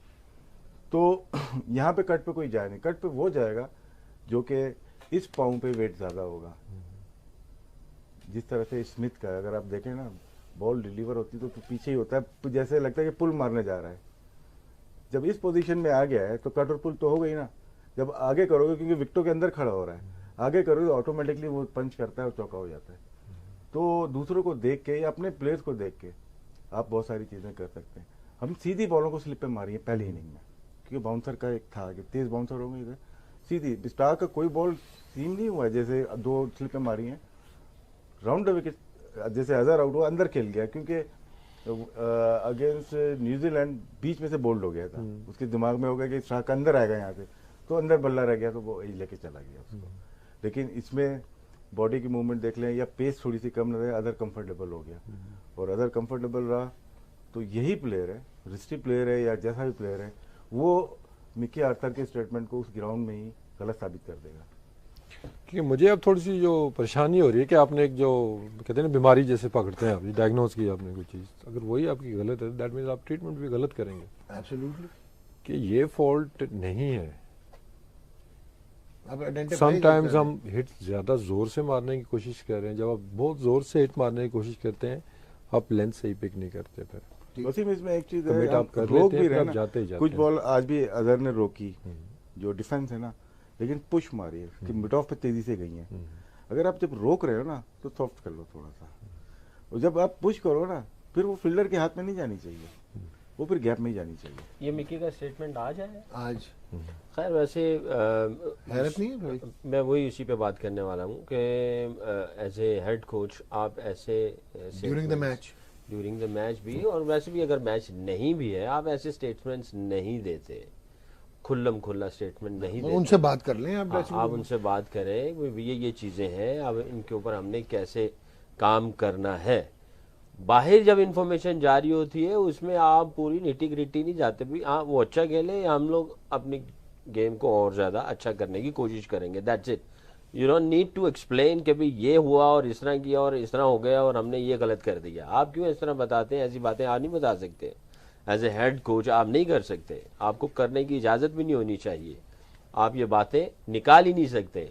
B: तो यहाँ पे कट पे कोई जाए नहीं, कट पे वो जाएगा जो कि इस पाँव पे वेट ज्यादा होगा। जिस तरह से स्मिथ का, अगर आप देखें ना, बॉल डिलीवर होती तो पीछे ही होता है, जैसे लगता है कि पुल मारने जा रहा है। जब इस पोजीशन में आ गया है तो कट और पुल तो हो गई ना। जब आगे करोगे, क्योंकि विकेटों के अंदर खड़ा हो रहा है, आगे करोगे तो ऑटोमेटिकली वो पंच करता है और चौका हो जाता है। तो दूसरों को देख के या अपने प्लेयर्स को देख के आप बहुत सारी चीजें कर सकते हैं। हम सीधी बॉलों को स्लिप पे मारी है पहली इनिंग में, क्योंकि बाउंसर का एक था कि तेज बाउंसर होंगे इधर, सीधी स्टार का कोई बॉल सीम नहीं हुआ है, जैसे 2 स्लिप पे मारी हैं राउंड द विकेट, जैसे अजहर आउट हुआ अंदर खेल गया, क्योंकि अगेंस्ट न्यूजीलैंड बीच में से बोल्ड हो गया था, उसके दिमाग में हो गया कि स्टार का अंदर आएगा यहाँ से, तो अंदर बल्ला रह गया, तो वो लेके चला गया उसको। लेकिन इसमें बॉडी की मूवमेंट देख लें या पेस थोड़ी सी कम रहे, अदर कंफर्टेबल हो गया, और अदर कंफर्टेबल रहा तो यही प्लेयर है, रिस्ट्री प्लेयर है या जैसा भी प्लेयर है, वो मिकी आर्थर के स्टेटमेंट को उस ग्राउंड में ही गलत साबित कर देगा।
C: क्योंकि मुझे अब थोड़ी सी जो परेशानी हो रही है कि आपने एक जो कहते हैं ना बीमारी जैसे पकड़ते हैं, आप डायग्नोज की आपने कोई चीज़, अगर वही आपकी गलत है, दैट मीन्स आप ट्रीटमेंट भी गलत करेंगे।
A: एब्सोल्युटली।
C: कि ये फॉल्ट नहीं है,
A: अब आइडेंटिफाई
C: समटाइम्स हम हिट ज़्यादा ज़ोर से मारने की कोशिश कर रहे हैं, जब आप बहुत ज़ोर से हिट मारने की कोशिश करते हैं आप लेंथ सही पिक नहीं करते। फिर
B: वसीम, इसमें एक चीज
C: Commit
B: है,
C: आप कर
B: रोक
C: लेते हैं,
B: भी
C: फिर
B: रहे
C: आप
B: ना,
C: जाते ही जाते
B: कुछ
C: हैं।
B: बॉल आज भी अजहर ने रोकी, जो डिफेंस है ना, लेकिन पुश मारी है कि मिड ऑफ पे तेजी से गई है। अगर आप जब रोक रहे हो ना तो सॉफ्ट कर लो थोड़ा सा, और जब आप पुश करो ना फिर वो फील्डर के हाथ में नहीं जानी चाहिए, वो फिर गैप में ही जानी चाहिए।
D: ये मिकी का स्टेटमेंट आज है
A: आज
D: खैर वैसे
A: हैरत नहीं है भाई।
D: मैं वही उसी पे बात करने वाला हूँ कि एज ए हेड कोच आप ऐसे ड्यूरिंग द मैच भी, और वैसे भी अगर मैच नहीं भी है, आप ऐसे स्टेटमेंट्स नहीं देते, खुल्लम खुल्ला स्टेटमेंट नहीं देते।
A: उनसे बात कर लें आप,
D: आप उनसे बात करें, ये चीज़ें हैं, अब इनके ऊपर हमने कैसे काम करना है। बाहर जब इंफॉर्मेशन जारी होती है उसमें आप पूरी निटी ग्रिटी नहीं जाते भी, हाँ वो अच्छा खेले, हम लोग अपनी गेम को और ज़्यादा अच्छा करने की कोशिश करेंगे, that's it. You don't need to explain कि भाई ये हुआ और इस तरह किया और इस तरह हो गया और हमने ये गलत कर दिया। आप क्यों इस तरह बताते हैं? ऐसी बातें आप नहीं बता सकते, एज ए हेड कोच आप नहीं कर सकते, आपको करने की इजाज़त भी नहीं होनी चाहिए, आप ये बातें निकाल ही नहीं सकते,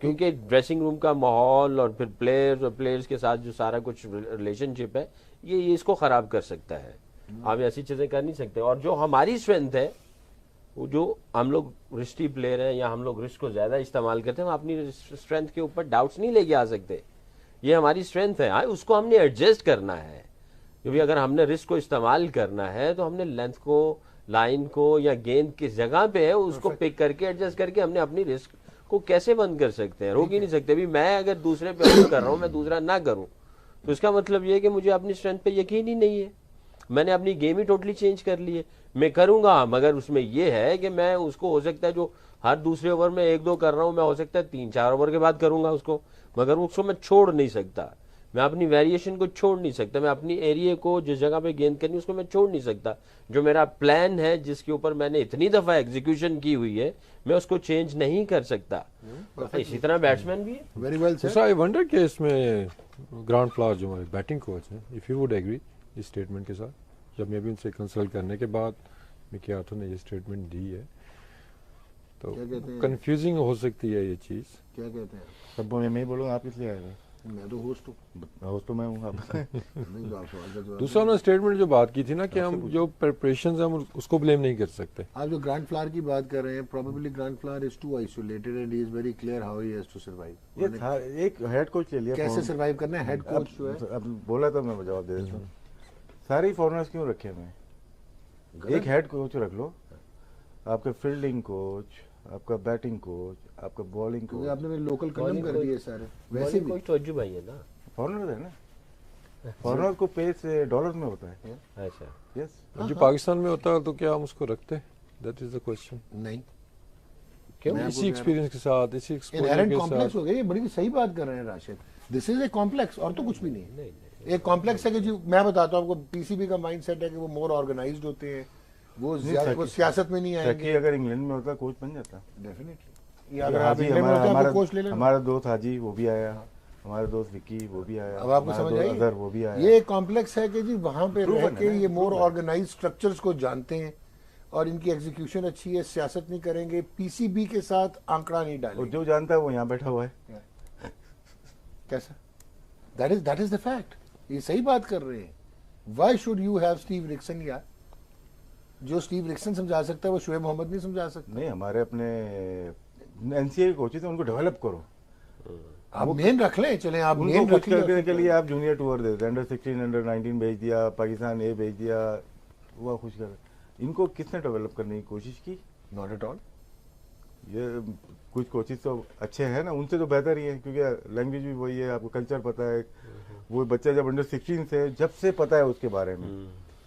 D: क्योंकि ड्रेसिंग रूम का माहौल और फिर प्लेयर्स और प्लेयर्स के साथ जो सारा कुछ रिलेशनशिप है ये इसको ख़राब कर सकता है। आप ऐसी चीज़ें कर नहीं सकते। और जो हमारी स्ट्रेंथ है, वो जो हम लोग रिस्की प्लेयर हैं या हम लोग रिस्क को ज़्यादा इस्तेमाल करते हैं, हम अपनी स्ट्रेंथ के ऊपर डाउट्स नहीं लेके आ सकते। ये हमारी स्ट्रेंथ है, उसको हमने एडजस्ट करना है, क्योंकि अगर हमने रिस्क को इस्तेमाल करना है तो हमने लेंथ को लाइन को या गेंद किस जगह पे है उसको पिक करके एडजस्ट करके हमने अपनी रिस्क को कैसे बंद कर सकते हैं, रोक ही नहीं सकते। अभी मैं अगर दूसरे पे ऑन कर रहा हूँ, मैं दूसरा ना करूँ, तो इसका मतलब ये है कि मुझे अपनी स्ट्रेंथ पे यकीन ही नहीं है, मैंने अपनी गेम ही टोटली चेंज कर ली है। मैं करूंगा मगर उसमें ये है कि मैं उसको हो सकता है जो हर दूसरे ओवर में 1-2 कर रहा हूं, मैं हो सकता है 3-4 ओवर के बाद करूंगा उसको, मगर उसको मैं छोड़ नहीं सकता, मैं अपनी वेरिएशन को छोड़ नहीं सकता, मैं अपनी एरिया को जिस जगह पे गेंद करनी उसको मैं छोड़ नहीं सकता। जो मेरा प्लान है जिसके ऊपर मैंने इतनी दफा एग्जीक्यूशन की हुई है, मैं उसको चेंज नहीं कर सकता। इसी तरह बैट्समैन भी है।
A: Very well sir.
C: Sir I wonder कि इसमें ग्रांड फ्लावर जो हमारे बैटिंग कोच हैं, इफ यू वुड एग्री इस स्टेटमेंट के साथ, जब मैं भी उनसे कंसल्ट करने के बाद मिकी आर्थर ने ये स्टेटमेंट दी है, तो
A: क्या कहते हैं?
C: कंफ्यूजिंग हो सकती है ये चीज़।
A: क्या कहते हैं?
B: सब मैं ही बोलूँगा, आप इसलिए आए थे,
A: मैं तो होस्ट हूँ।
B: होस्ट तो मैं हूँ। आप
A: नहीं तो आप सवाल का जवाब
C: दूसरा उन्होंने स्टेटमेंट जो बात की थी ना कि हम जो प्रिपरेशन हम उसको ब्लेम नहीं कर सकते।
A: आप जो ग्रैंड फ्लावर की बात कर रहे हैं, probably Grant Flower is too isolated and he is very clear how he has to survive.
B: ये था, एक हेड कोच ले लिया,
A: कैसे सर्वाइव करना है, हेड कोच जो है।
B: अब बोला तो मैं जवाब दे देता हूँ। सारे फॉरनर्स क्यों रखे मैं? एक हेड कोच रख लो, आपका फील्डिंग कोच, आपका बैटिंग कोच, आपका बॉलिंग
A: क्योंकि
B: कोच,
A: आपने मेरे लोकल खत्म कर दिए सारे। वैसे
D: वैसे
A: भी
D: कोई तो अज्जू भाई है ना।
B: फॉरनर है ना, फॉरनर को पे से डॉलर में होता है।
D: अच्छा,
B: यस,
C: जो पाकिस्तान में होता है तो क्या हम उसको रखते? That is the question.
A: नहीं,
C: क्यों?
A: मैं आपको
C: इसी
A: कह रहा
C: एक्सपीरियंस के साथ, इसी एक्सपोजर
A: इनहेरेंट
C: के
A: कॉम्प्लेक्स
C: साथ।
A: हो गया। ये बड़ी सही बात कर रहे हैं Rashid, this is a complex और तो कुछ भी नहीं है।
D: नहीं
A: एक कॉम्प्लेक्स है कि जो मैं बताता हूँ आपको, पीसीबी का माइंडसेट है कि वो मोर ऑर्गेनाइज्ड होते हैं, वो वो सियासत में नहीं
B: शकी
A: आएंगे।
B: अगर इंग्लैंड में होता कोच बन जाता।
A: डेफिनेटली, अगर आप
B: हाजी
A: इंग्लैंड में होते हैं आपको कोच ले लेना।
B: हमारा दोस्त हाजी वो भी आया, हमारा दोस्त विक्की वो भी आया,
A: अब आपको
B: हमारा
A: समझ
B: दोस्त
A: आई?
B: अजहर वो भी आया।
A: ये कॉम्प्लेक्स है कि जी वहां पे
B: Proven
A: रह
B: है
A: के
B: ना,
A: ये मोर
B: proven है।
A: ऑर्गेनाइज्ड स्ट्रक्चर्स को जानते हैं और इनकी एग्जीक्यूशन अच्छी है, सियासत नहीं करेंगे, पीसीबी के साथ आंकड़ा नहीं
B: और
A: डालेंगे।
B: जो जानता है वो यहाँ बैठा हुआ है।
A: कैसा? That is the fact. ये सही बात कर रहे हैं। Why should you have Steve Rixon? यार, जो स्टीव रिक्सन समझा सकता है वो शुएब मोहम्मद नहीं समझा सकता।
B: नहीं, हमारे अपने एनसीए कोचेस हैं, उनको डेवलप करो।
A: आप मेन रख लें, चलें आप
B: उनको
A: मेन
B: खुश
A: रख लें।
B: करने के लिए आप जूनियर टूर देते हैं, अंडर 16 अंडर 19 भेज दिया, पाकिस्तान ए भेज दिया, वो खुश कर। इनको किसने डेवलप करने की कोशिश की?
A: Not at all.
B: ये कुछ कोचेस तो अच्छे हैं ना, उनसे तो बेहतर ही है, क्योंकि लैंग्वेज भी वही है, आपको कल्चर पता है। वो बच्चा जब अंडर 16 से जब से पता है उसके बारे में,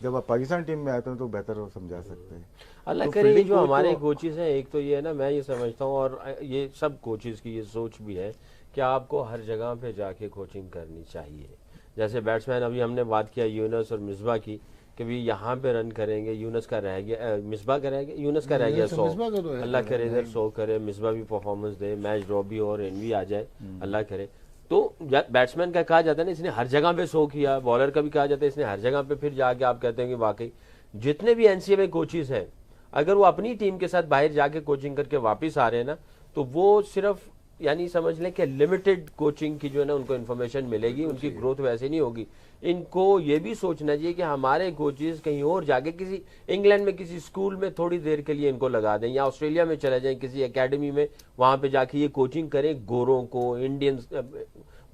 B: जब आप पाकिस्तान टीम में आते हैं तो बेहतर वो समझा सकते हैं।
D: अल्लाह
B: तो
D: करे
B: fielding
D: जो
B: coach
D: हमारे
B: तो-
D: कोचेस हैं, एक तो ये है ना, मैं ये समझता हूँ और ये सब कोचेस की ये सोच भी है कि आपको हर जगह पे जाके कोचिंग करनी चाहिए। जैसे बैट्समैन अभी हमने बात किया यूनुस और मिसबा की कि भी यहाँ पे रन करेंगे, यूनुस का रह गया, मिसबा का रह गया, यूनुस का रह गया 100,
A: मिसबा का तो है,
D: अल्लाह करे इधर 100 करे, मिसबा भी परफॉर्मेंस दे, मैच ड्रॉ भी और इन भी आ जाए, अल्लाह करे। तो बैट्समैन का कहा जाता है ना इसने हर जगह पे 100 किया, बॉलर का भी कहा जाता है इसने हर जगह पे, फिर जाके आप कहते हैं कि वाकई जितने भी एनसीए में कोचेस हैं, अगर वो अपनी टीम के साथ बाहर जाके कोचिंग करके वापस आ रहे हैं ना, तो वो सिर्फ यानी समझ लें कि लिमिटेड कोचिंग की जो है ना उनको इन्फॉर्मेशन मिलेगी, उनकी ग्रोथ वैसे नहीं होगी। इनको ये भी सोचना चाहिए कि हमारे कोचेस कहीं और जाके किसी इंग्लैंड में किसी स्कूल में थोड़ी देर के लिए इनको लगा दें, या ऑस्ट्रेलिया में चले जाएं किसी एकेडमी में, वहां पे जाके ये कोचिंग करें, गोरों को, इंडियंस,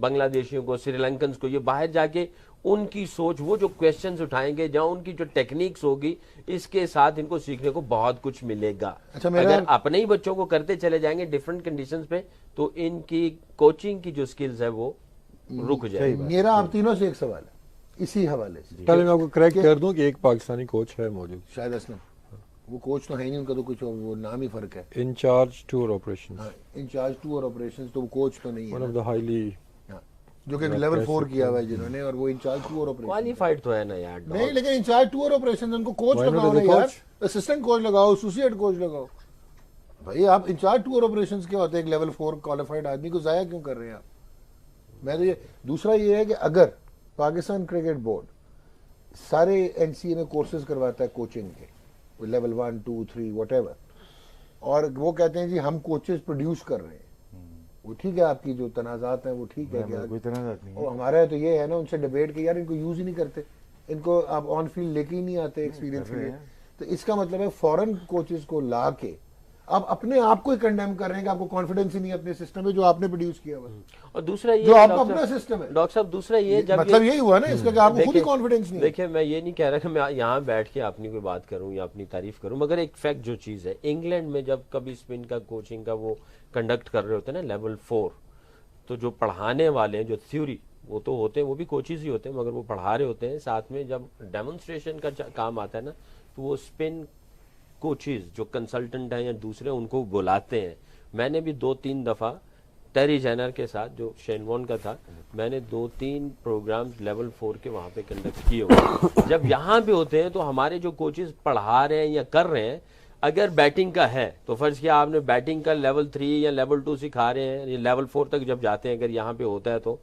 D: बांग्लादेशियों को, श्रीलंकन्स को, ये बाहर जाके उनकी सोच, वो जो क्वेश्चंस उठाएंगे, जहां उनकी जो टेक्निक्स होगी, इसके साथ इनको सीखने को बहुत कुछ मिलेगा।
A: अच्छा,
D: अगर अपने ही बच्चों को करते चले जाएंगे डिफरेंट कंडीशंस पे, तो इनकी कोचिंग की जो स्किल्स है वो रुक जाएगी।
A: मेरा आप तीनों से एक सवाल है इसी हवाले से।
C: पहले मैं आपको करेक्ट कर दूं कि एक पाकिस्तानी कोच है मौजूद,
A: शायद असलम। वो कोच तो है नहीं, उनका तो कुछ वो नाम ही फर्क है।
C: Incharge tour operations,
A: incharge tour operations, तो वो कोच तो नहीं
C: वन
A: है
C: ऑफ
A: ना।
C: द हाईली,
A: हाँ, जो कि लेवल 4 किया हुआ है जिन्होंने, और वो इंचार्ज टूर ऑपरेशन
D: क्वालिफाइड तो है ना यार।
A: नहीं, लेकिन इंचार्ज टूर ऑपरेशन उनको कोच
C: Why not
A: लगाओ
C: as
A: ना
C: a
A: यार,
C: coach?
A: असिस्टेंट कोच लगाओ, एसोसिएट कोच लगाओ। भाई आप इंचार्ज टूर ऑपरेशंस क्या होते हैं? एक लेवल 4 क्वालिफाइड आदमी को जाया क्यों कर रहे हैं आप? मैं तो ये, दूसरा ये है कि अगर पाकिस्तान क्रिकेट बोर्ड सारे एनसीए में कोर्सेज करवाता है कोचिंग के, लेवल 1 2 3 व्हाटएवर, और वो कहते हैं जी हम कोचेस प्रोड्यूस कर रहे हैं, वो ठीक है, आपकी जो तनाजात हैं वो ठीक है,
B: मैं कोई तनाज़ात नहीं है।
A: और हमारा तो ये है ना उनसे डिबेट के, यार इनको यूज ही नहीं करते, इनको आप ऑन फील्ड लेके ही नहीं आते एक्सपीरियंस के लिए। तो इसका मतलब है फॉरेन कोचेस को ला के आप अपने आप को ही कंडेम कर रहे हैं कि आपको कॉन्फिडेंस ही नहीं है अपने सिस्टम में जो आपने प्रोड्यूस किया हुआ है।
D: और दूसरा ये
A: जो आपका
D: डॉक्टर
A: अपना
D: साहब-
A: सिस्टम है।
D: डॉक्टर साहब दूसरा ये जब
A: मतलब यही हुआ ना इसका कि आपको खुद ही
D: देखिए-
A: कॉन्फिडेंस नहीं है।
D: देखिए मैं ये नहीं कह रहा कि मैं यहाँ बैठ के अपनी कोई बात करूं या अपनी तारीफ करूं, मगर एक फैक्ट जो चीज़ है, इंग्लैंड में जब कभी स्पिन का कोचिंग का वो कंडक्ट कर रहे होते हैं ना लेवल 4, तो जो पढ़ाने वाले हैं जो थ्योरी वो तो होते हैं, वो भी कोचेस ही होते हैं, मगर वो पढ़ा रहे होते हैं, साथ में जब डेमोन्स्ट्रेशन का काम आता है ना तो वो स्पिन कोचेस जो कंसल्टेंट हैं या दूसरे उनको बुलाते हैं। मैंने भी 2-3 दफ़ा टेरी जेनर के साथ जो शेनवॉन का था, मैंने 2-3 प्रोग्राम लेवल 4 के वहाँ पे कंडक्ट किए हुए। जब यहाँ पे होते हैं तो हमारे जो कोचेस पढ़ा रहे हैं या कर रहे हैं, अगर बैटिंग का है तो फर्ज किया आपने बैटिंग का लेवल 3 या लेवल 2 सिखा रहे हैं, या लेवल 4 तक जब जाते हैं अगर यहाँ पे होता है, तो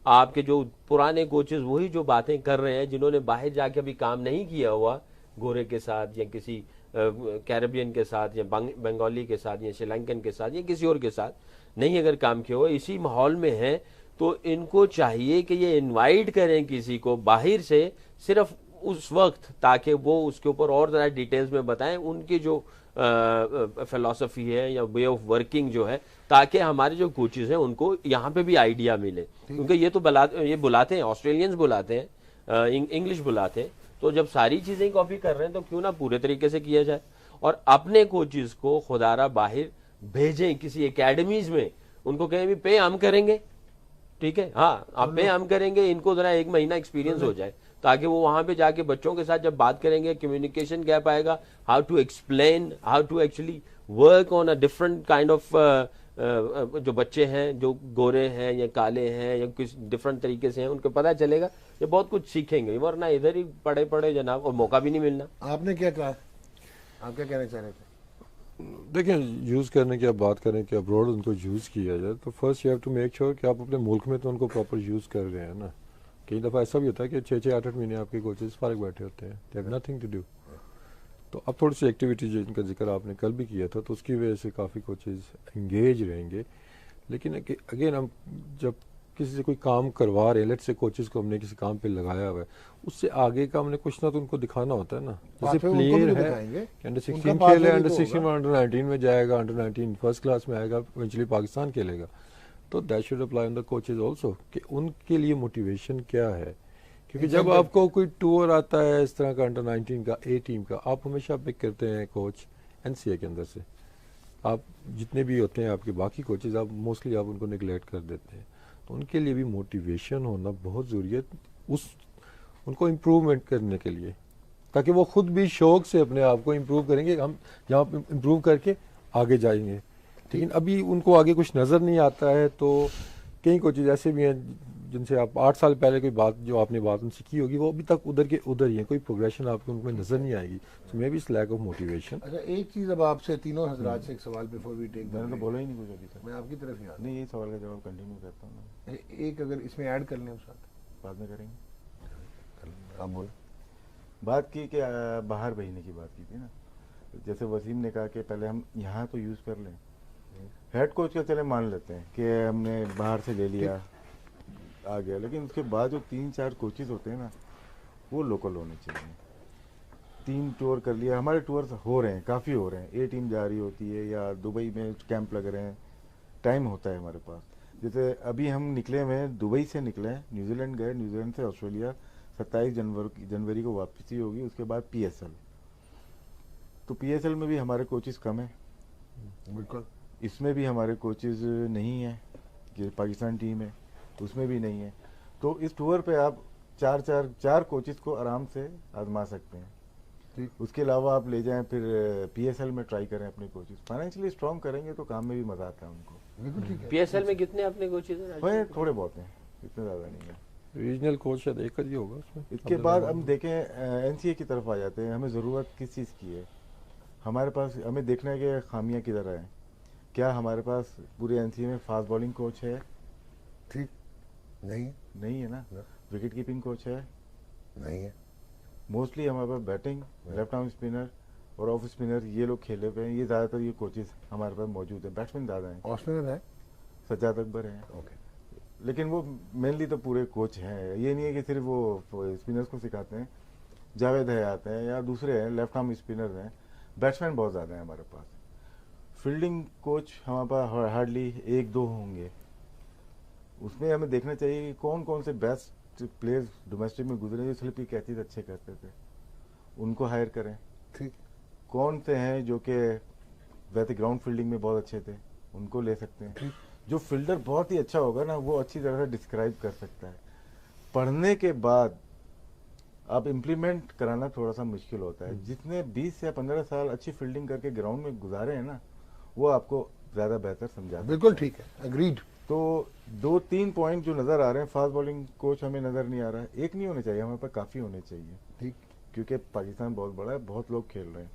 D: आपके जो पुराने कोचेस वही जो बातें कर रहे हैं जिन्होंने बाहर जाके अभी काम नहीं किया हुआ गोरे के साथ या किसी कैरेबियन के साथ या बंगाली के साथ या श्रीलंकन के साथ या किसी और के साथ नहीं अगर काम किया हुआ, इसी माहौल में है, तो इनको चाहिए कि ये इनवाइट करें किसी को बाहर से सिर्फ उस वक्त, ताकि वो उसके ऊपर और ज़्यादा डिटेल्स में बताएं उनकी जो फिलॉसफी है या वे ऑफ वर्किंग जो है, ताकि हमारे जो कोचेस हैं उनको यहाँ पे भी आइडिया मिले। क्योंकि ये तो बुलाते हैं, ऑस्ट्रेलियंस बुलाते हैं, इंग्लिश बुलाते हैं, तो जब सारी चीज़ें कॉपी कर रहे हैं तो क्यों ना पूरे तरीके से किया जाए और अपने कोचेस को खुदारा बाहर भेजें किसी एकेडमीज में, उनको कहें भी पे हम करेंगे, ठीक है, हाँ आप पे हम करेंगे, इनको जरा 1 महीना एक्सपीरियंस हो जाए, ताकि वो वहां पे जाके बच्चों के साथ जब बात करेंगे कम्युनिकेशन गैप आएगा, how to explain, how to actually work on a different kind of, जो बच्चे हैं जो गोरे हैं या काले हैं या किस डिफरेंट तरीके से हैं, उनको पता चलेगा, ये बहुत कुछ सीखेंगे, वरना इधर ही पढ़े पढ़े जनाब और मौका भी नहीं मिलना।
A: आपने क्या कहा, आप क्या कहना चाह रहे थे?
C: देखिए, यूज़ करने की आप बात करें कि अब्रॉड उनको यूज़ किया जाए, तो first you have to make sure कि आप अपने मुल्क में तो उनको प्रॉपर यूज़ कर रहे हैं ना। कई दफ़ा ऐसा भी होता है कि 6-6, 8-8 महीने आपके कोचेस फारग बैठे होते हैं, they have nothing to do. तो अब थोड़ी सी एक्टिविटी जिनका जिक्र आपने कल भी किया था, तो उसकी वजह से काफ़ी कोचेस एंगेज रहेंगे। लेकिन अगेन हम जब किसी से कोई काम करवा रहे हैं, लेट्स से कोचेस को हमने किसी काम पे लगाया हुआ है, उससे आगे का हमने कुछ ना तो उनको दिखाना होता है ना। जैसे प्लेयर है अंडर 16 खेल है, अंडर 16 में अंडर 19 में जाएगा, अंडर 19 फर्स्ट क्लास में आएगा, इवेंचुअली पाकिस्तान खेलेगा, तो that should apply on the coaches also कि उनके लिए मोटिवेशन क्या है। क्योंकि जब आपको कोई टूर आता है इस तरह का अंडर 19 का, ए टीम का, आप हमेशा पिक करते हैं कोच एनसीए के अंदर से, आप जितने भी होते हैं आपके बाकी कोचेज, आप मोस्टली आप उनको निगलेक्ट कर देते हैं। तो उनके लिए भी मोटिवेशन होना बहुत ज़रूरी है, उनको इम्प्रूवमेंट करने के लिए, ताकि वो खुद भी शौक से अपने आप को इम्प्रूव करेंगे, हम जहाँ इम्प्रूव करके आगे जाएंगे। लेकिन अभी उनको आगे कुछ नज़र नहीं आता है, तो कई कोचेज ऐसे भी हैं जिनसे आप 8 साल पहले कोई बात जो आपने बात उनसे की होगी, वो अभी तक उधर के उधर ही है, कोई प्रोग्रेशन आपको उनमें नज़र नहीं आएगी। सो मे बी इस लैक ऑफ मोटिवेशन।
A: अच्छा, एक चीज़ अब आपसे तीनों हजरात से एक सवाल बिफोर वी टेक,
B: मैंने तो बोला ही नहीं कुछ अभी तक।
A: मैं आपकी तरफ ही आता
B: नहीं, ये सवाल का जवाब कंटिन्यू करता हूँ ना,
A: हूँ। एक अगर इसमें ऐड कर लें उस साथ,
B: बाद में करेंगे।
A: आप बोलो।
B: बात की कि बाहर भेजने की बात की थी ना, जैसे वसीम ने कहा कि पहले हम यहाँ तो यूज़ कर लें, हेड कोच का चले मान लेते हैं कि हमने बाहर से ले लिया आ गया, लेकिन उसके बाद जो 3-4 कोचेज होते हैं ना, वो लोकल होने चाहिए। 3 टूर कर लिया, हमारे टूर्स हो रहे हैं, काफ़ी हो रहे हैं, ए टीम जा रही होती है या दुबई में कैंप लग रहे हैं, टाइम होता है हमारे पास। जैसे अभी हम निकले हुए दुबई से निकले हैं, न्यूजीलैंड गए, न्यूजीलैंड से ऑस्ट्रेलिया, 27 जनवरी को वापसी होगी, उसके बाद PSL। तो PSL में भी हमारे कोचेस कम हैं,
A: बिल्कुल,
B: इसमें भी हमारे कोचेस नहीं हैं, जो पाकिस्तान टीम है उसमें भी नहीं है। तो इस टूर पे आप 4 कोचेस को आराम से आजमा सकते हैं। ठीक, उसके अलावा आप ले जाएं फिर PSL में ट्राई करें अपने कोचेस, फाइनेंशियली स्ट्रॉन्ग करेंगे तो काम में भी मजा आता है उनको।
A: बिल्कुल ठीक है।
D: PSL में कितने अपने कोचेज हैं?
B: थोड़े बहुत हैं, इतने ज़्यादा नहीं है।
C: रीजनल कोच शायद एक ही होगा उसमें।
B: इसके बाद हम देखें NCA की तरफ आ जाते हैं, हमें ज़रूरत किस चीज़ की है, हमारे पास हमें देखना है कि खामियाँ किधर हैं। क्या हमारे पास पूरे NCA में फास्ट बॉलिंग कोच है?
A: ठीक नहीं
B: है ना। विकेट कीपिंग कोच है?
A: नहीं है।
B: मोस्टली हमारे पास बैटिंग, लेफ्ट आर्म स्पिनर और ऑफ स्पिनर ये लोग खेले हुए हैं, ये ज़्यादातर ये कोचेस हमारे पास मौजूद है। बैट्समैन ज़्यादा हैं,
A: ऑफ स्पिनर है,
B: सज्जाद अकबर हैं,
A: ओके,
B: लेकिन वो मेनली तो पूरे कोच हैं। ये नहीं है कि सिर्फ वो स्पिनर्स को सिखाते हैं, जावेद हयात हैं या दूसरे हैं, लेफ्ट आर्म स्पिनर हैं, बैट्समैन बहुत ज़्यादा हैं हमारे पास। फील्डिंग कोच हमारे पास हार्डली 1-2 होंगे। उसमें हमें देखना चाहिए कि कौन कौन से बेस्ट प्लेयर्स डोमेस्टिक में गुजरे जो स्लिपी कैचेज अच्छे करते थे, उनको हायर करें।
A: ठीक।
B: कौन से हैं जो कि वैसे ग्राउंड फील्डिंग में बहुत अच्छे थे, उनको ले सकते हैं। जो फील्डर बहुत ही अच्छा होगा ना, वो अच्छी तरह से डिस्क्राइब कर सकता है। पढ़ने के बाद आप इम्प्लीमेंट कराना थोड़ा सा मुश्किल होता है। जितने 20 या 15 साल अच्छी फील्डिंग करके ग्राउंड में गुजारे हैं ना, वो आपको ज्यादा बेहतर समझा।
A: बिल्कुल ठीक है, अग्रीड।
B: तो 2-3 पॉइंट जो नजर आ रहे हैं, फास्ट बॉलिंग कोच हमें नजर नहीं आ रहा है। एक नहीं होने चाहिए, हमारे पास काफी होने चाहिए।
A: ठीक।
B: क्योंकि पाकिस्तान बहुत बड़ा है, बहुत लोग खेल रहे हैं।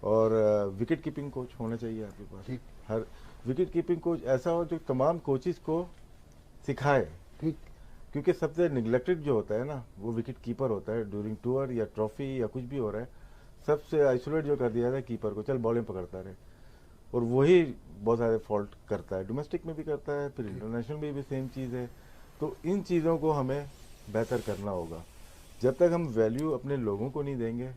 B: और विकेट कीपिंग कोच होना चाहिए आपके पास।
A: ठीक।
B: हर विकेट कीपिंग कोच ऐसा हो जो तमाम कोचेस को सिखाए।
A: ठीक।
B: क्योंकि सबसे निगलेक्टेड जो होता है ना, वो विकेट कीपर होता है। ड्यूरिंग टूर या ट्रॉफी या कुछ भी हो रहा है, सबसे आइसोलेट जो कर दिया था कीपर को, चल बॉलिंग पकड़ता रहे, और वही बहुत सारे फॉल्ट करता है। डोमेस्टिक में भी करता है, फिर इंटरनेशनल में भी सेम चीज़ है। तो इन चीज़ों को हमें बेहतर करना होगा। जब तक हम वैल्यू अपने लोगों को नहीं देंगे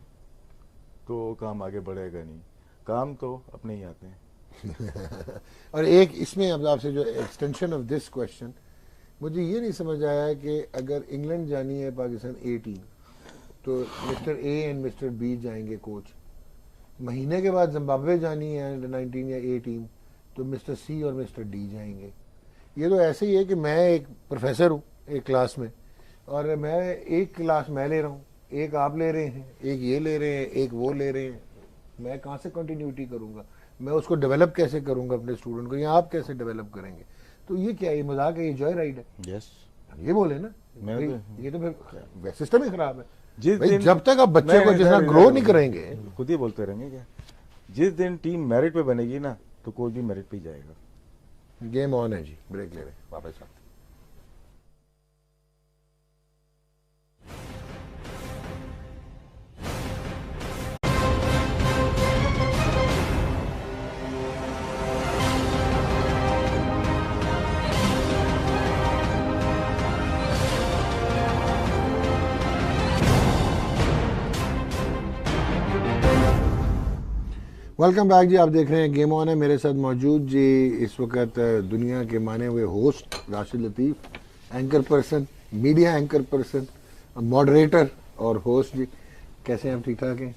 B: तो काम आगे बढ़ेगा नहीं। काम तो अपने ही आते हैं।
A: और एक इसमें अब आपसे जो एक्सटेंशन ऑफ दिस क्वेश्चन, मुझे ये नहीं समझ आया कि अगर इंग्लैंड जानी है पाकिस्तान ए टीम, तो mister A and mister B जाएंगे कोच। महीने के बाद जिम्बाब्वे जानी है अंडर 19 या ए टीम, तो मिस्टर सी और मिस्टर डी जाएंगे। ये तो ऐसे ही है कि मैं एक प्रोफेसर हूँ एक क्लास में, और मैं एक क्लास मैं ले रहा हूँ, एक आप ले रहे हैं, एक ये ले रहे हैं, एक वो ले रहे हैं। मैं कहाँ से कंटिन्यूटी करूँगा? मैं उसको डेवलप कैसे करूँगा अपने स्टूडेंट को, या आप कैसे डेवलप करेंगे? तो ये क्या, ये मजाक है, ये जॉय राइड है?
B: यस,
A: ये बोले ना, ये तो फिर सिस्टम ही खराब है। भाई जब तक आप बच्चे को जितना ग्रो नहीं करेंगे,
B: खुद ही बोलते रहेंगे क्या? जिस दिन टीम मेरिट पे बनेगी ना, तो कोच भी मेरिट पे ही जाएगा।
A: गेम ऑन है जी। ब्रेक ले रहे हैं, वापस आते। वेलकम बैक जी। आप देख रहे हैं गेम ऑन है। मेरे साथ मौजूद जी इस वक्त दुनिया के माने हुए host Rashid Latif, anchor person, media anchor person, moderator और होस्ट जी। कैसे हैं आप? ठीक ठाक हैं?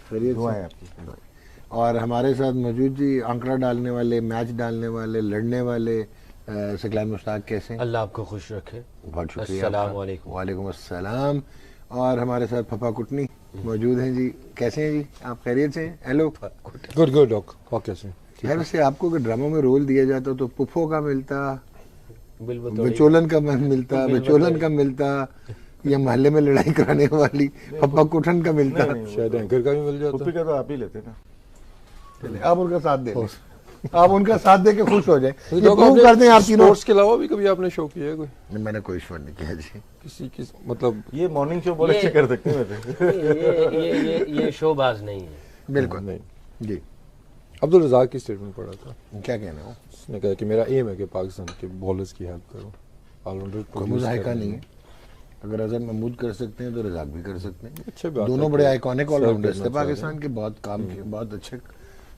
A: खैरियत से आपकी? और हमारे साथ मौजूद जी आंकड़ा डालने वाले, मैच डालने वाले, लड़ने वाले सकलान मुश्ताक। कैसे हैं?
D: अल्लाह आपको खुश रखे।
A: बहुत शुक्रिया।
D: अस्सलाम वालेकुम।
A: वालेकुम अस्सलाम। और हमारे साथ फफा कुटनी मौजूद हैं जी। कैसे हैं जी आप? खैरियत से? हेलो।
C: गुड गुड डॉक, और कैसे?
A: खैर से आपको अगर ड्रामों में रोल दिया जाता तो पुफो का मिलता,
D: बिल्कुल
A: बचोलन का मिलता, बचोलन का मिलता, या मोहल्ले में लड़ाई कराने वाली पप्पा कुठन का मिलता।
C: शायद एंकर का भी मिल जाता।
B: पुप्पी का तो आप ही लेते ना।
A: आप उनका साथ दे, आप उनका साथ दे के खुश हो जाए। ये
C: डॉक,
A: प्रूव करते हैं आप तीनों।
C: स्पोर्ट्स के अलावा भी कभी आपने शो किया है कोई?
A: मैंने कोई शो नहीं किया जी।
C: किसी मतलब
B: ये मॉर्निंग शो बहुत अच्छे कर सकते हैं वैसे।
D: ये शोबाज नहीं है।
A: बिल्कुल
C: नहीं।
A: जी।
C: अब्दुल रज़ाक की स्टेटमेंट पढ़ा था,
A: क्या कहना हो?
C: उसने कहा कि मेरा एम है कि पाकिस्तान के बॉलर्स की हेल्प करूं, ऑलराउंडर
A: कोई मुजाहिका नहीं है। अगर अजहर महमूद कर सकते हैं तो रज़ाक भी कर सकते हैं।
C: अच्छे बात
A: दोनों
C: है
A: बड़े
C: कि
A: आइकॉनिक
C: सर्व
A: ऑलराउंडर्स थे
C: करना
A: पाकिस्तान के, बहुत काम किए, बहुत अच्छे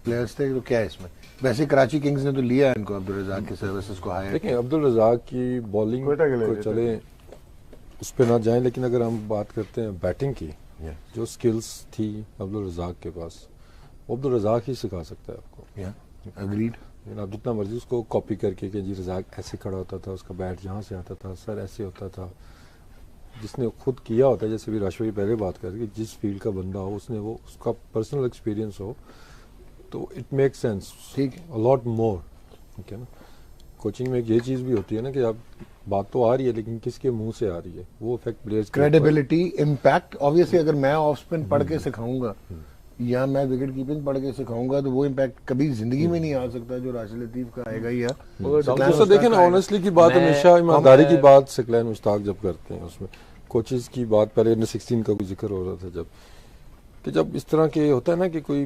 A: प्लेयर्स थे। तो क्या है इसमें? वैसे कराची किंग्स ने तो लिया है इनको, अब्दुल रज़ाक की सर्विसेज को हायर।
C: देखिए अब्दुल रज़ाक की बॉलिंग
B: कोयटा के लिए
C: को
B: थे।
C: चले उस पर ना जाएं, लेकिन अगर हम बात करते हैं बैटिंग की, जो स्किल्स थी अब्दुल रज़ाक के पास, वो अब्दुल रज़ाक ही सिखा सकता है आपको।
A: अग्रीड।
C: आप जितना मर्जी उसको कॉपी करके कि जी रज़ाक ऐसे खड़ा होता था, उसका बैट यहाँ से आता था, सर ऐसे होता था, जिसने खुद किया होता है। जैसे भी राष्ट्र की पहले बात कर कि जिस फील्ड का बंदा हो, उसने वो उसका पर्सनल एक्सपीरियंस हो, तो इट मेक सेंस।
A: ठीक
C: अ लॉट मोर। ठीक है ना? कोचिंग में एक ये चीज़ भी होती है ना कि आप बात तो आ रही है, लेकिन किसके मुंह से आ रही है, वो effect players
A: credibility, impact. Obviously अगर मैं ऑफ स्पिन पढ़ के सिखाऊंगा या मैं विकेट कीपिंग पढ़ के सिखाऊंगा, तो वो इम्पैक्ट कभी जिंदगी में नहीं आ सकता जो राशिद लतीफ का आएगा। या
C: डॉक्टर देखें ना, ऑनेस्टली की बात, हमेशा ईमानदारी की बात सकलैन मुश्ताक जब करते हैं, उसमें कोचेस की बात, पहले अंडर 16 का कोई जिक्र हो रहा था जब इस तरह के होता है ना कि कोई